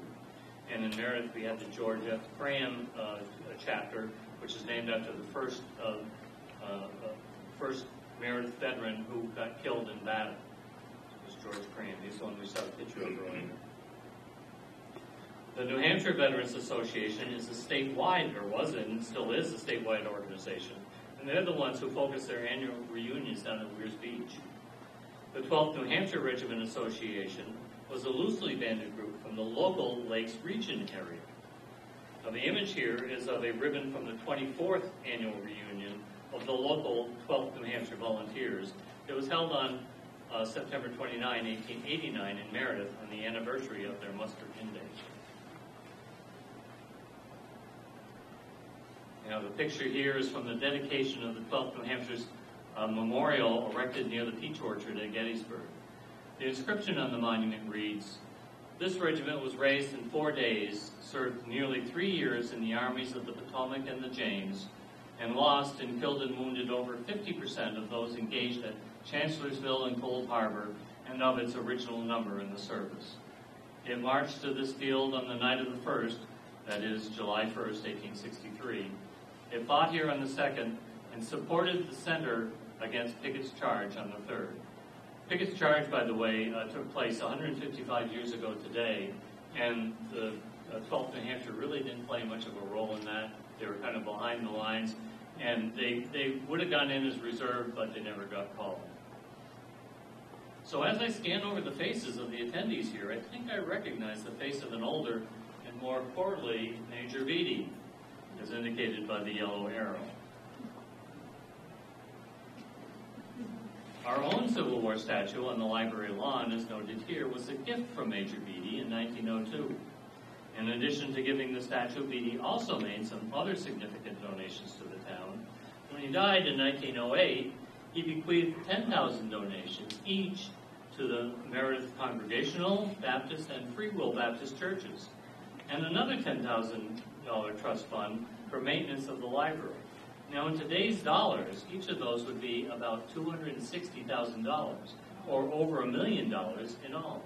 And in Meredith, we had the George F. Graham chapter, which is named after the first Meredith veteran who got killed in battle. It was George Graham. He's the one we saw a picture of earlier. The New Hampshire Veterans Association is a statewide, or was it, and still is a statewide organization, and they're the ones who focus their annual reunions down at Weirs Beach. The 12th New Hampshire Regiment Association was a loosely banded group from the local Lakes Region area. Now, the image here is of a ribbon from the 24th annual reunion of the local 12th New Hampshire Volunteers. It was held on September 29, 1889 in Meredith on the anniversary of their muster-in day. Now, the picture here is from the dedication of the 12th New Hampshire's memorial erected near the peach orchard at Gettysburg. The inscription on the monument reads, "This regiment was raised in 4 days, served nearly 3 years in the armies of the Potomac and the James, and lost and killed and wounded over 50% of those engaged at Chancellorsville and Cold Harbor and of its original number in the service. It marched to this field on the night of the 1st, that is, July 1st, 1863. It fought here on the 2nd and supported the center against Pickett's charge on the 3rd. Pickett's charge, by the way, took place 155 years ago today And the 12th New Hampshire really didn't play much of a role in that. They were kind of behind the lines, and they would have gone in as reserve, but they never got called. So as I scan over the faces of the attendees here, I think I recognize the face of an older and more portly Major VanVeghten, as indicated by the yellow arrow. Our own Civil War statue on the library lawn, as noted here, was a gift from Major VanVeghten in 1902. In addition to giving the statue, VanVeghten also made some other significant donations to the town. When he died in 1908, he bequeathed 10,000 donations, each to the Meredith Congregational, Baptist, and Free Will Baptist churches, and another $10,000 trust fund for maintenance of the library. Now, in today's dollars, each of those would be about $260,000, or over $1 million in all.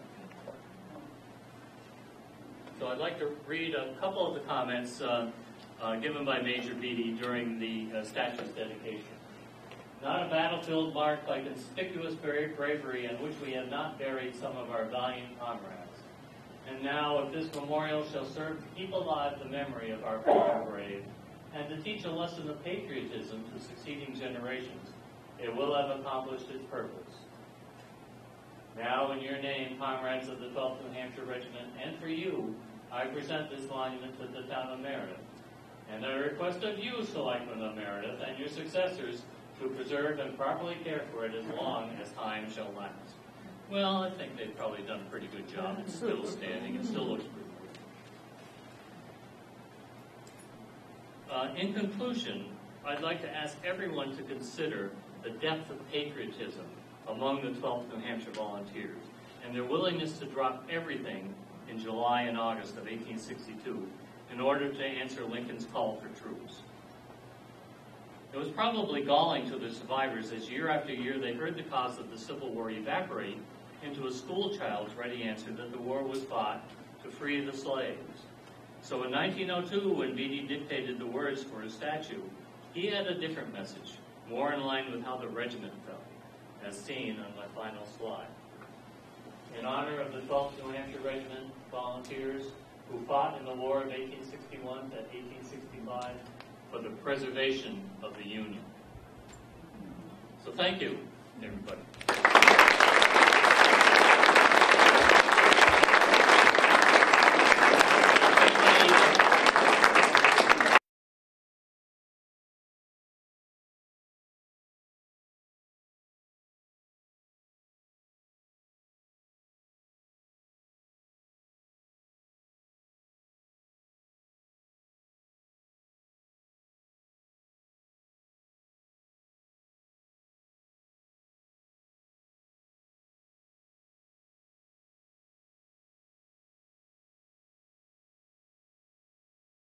So I'd like to read a couple of the comments given by Major VanVeghten during the statue's dedication. Not a battlefield marked by conspicuous bravery in which we have not buried some of our valiant comrades. And now, if this memorial shall serve to keep alive the memory of our fallen brave, and to teach a lesson of patriotism to succeeding generations, it will have accomplished its purpose. Now, in your name, comrades of the 12th New Hampshire Regiment, and for you, I present this monument to the town of Meredith. And I request of you, Selectmen of Meredith, and your successors, to preserve and properly care for it as long as time shall last. Well, I think they've probably done a pretty good job. It's still standing. It still looks pretty good. In conclusion, I'd like to ask everyone to consider the depth of patriotism among the 12th New Hampshire Volunteers and their willingness to drop everything in July and August of 1862 in order to answer Lincoln's call for troops. It was probably galling to the survivors as year after year they heard the cause of the Civil War evaporate into a schoolchild's ready answer that the war was fought to free the slaves. So in 1902, when VanVeghten dictated the words for his statue, he had a different message, more in line with how the regiment felt, as seen on my final slide. In honor of the 12th New Hampshire Regiment volunteers who fought in the War of 1861 to 1865 for the preservation of the Union. So thank you, everybody.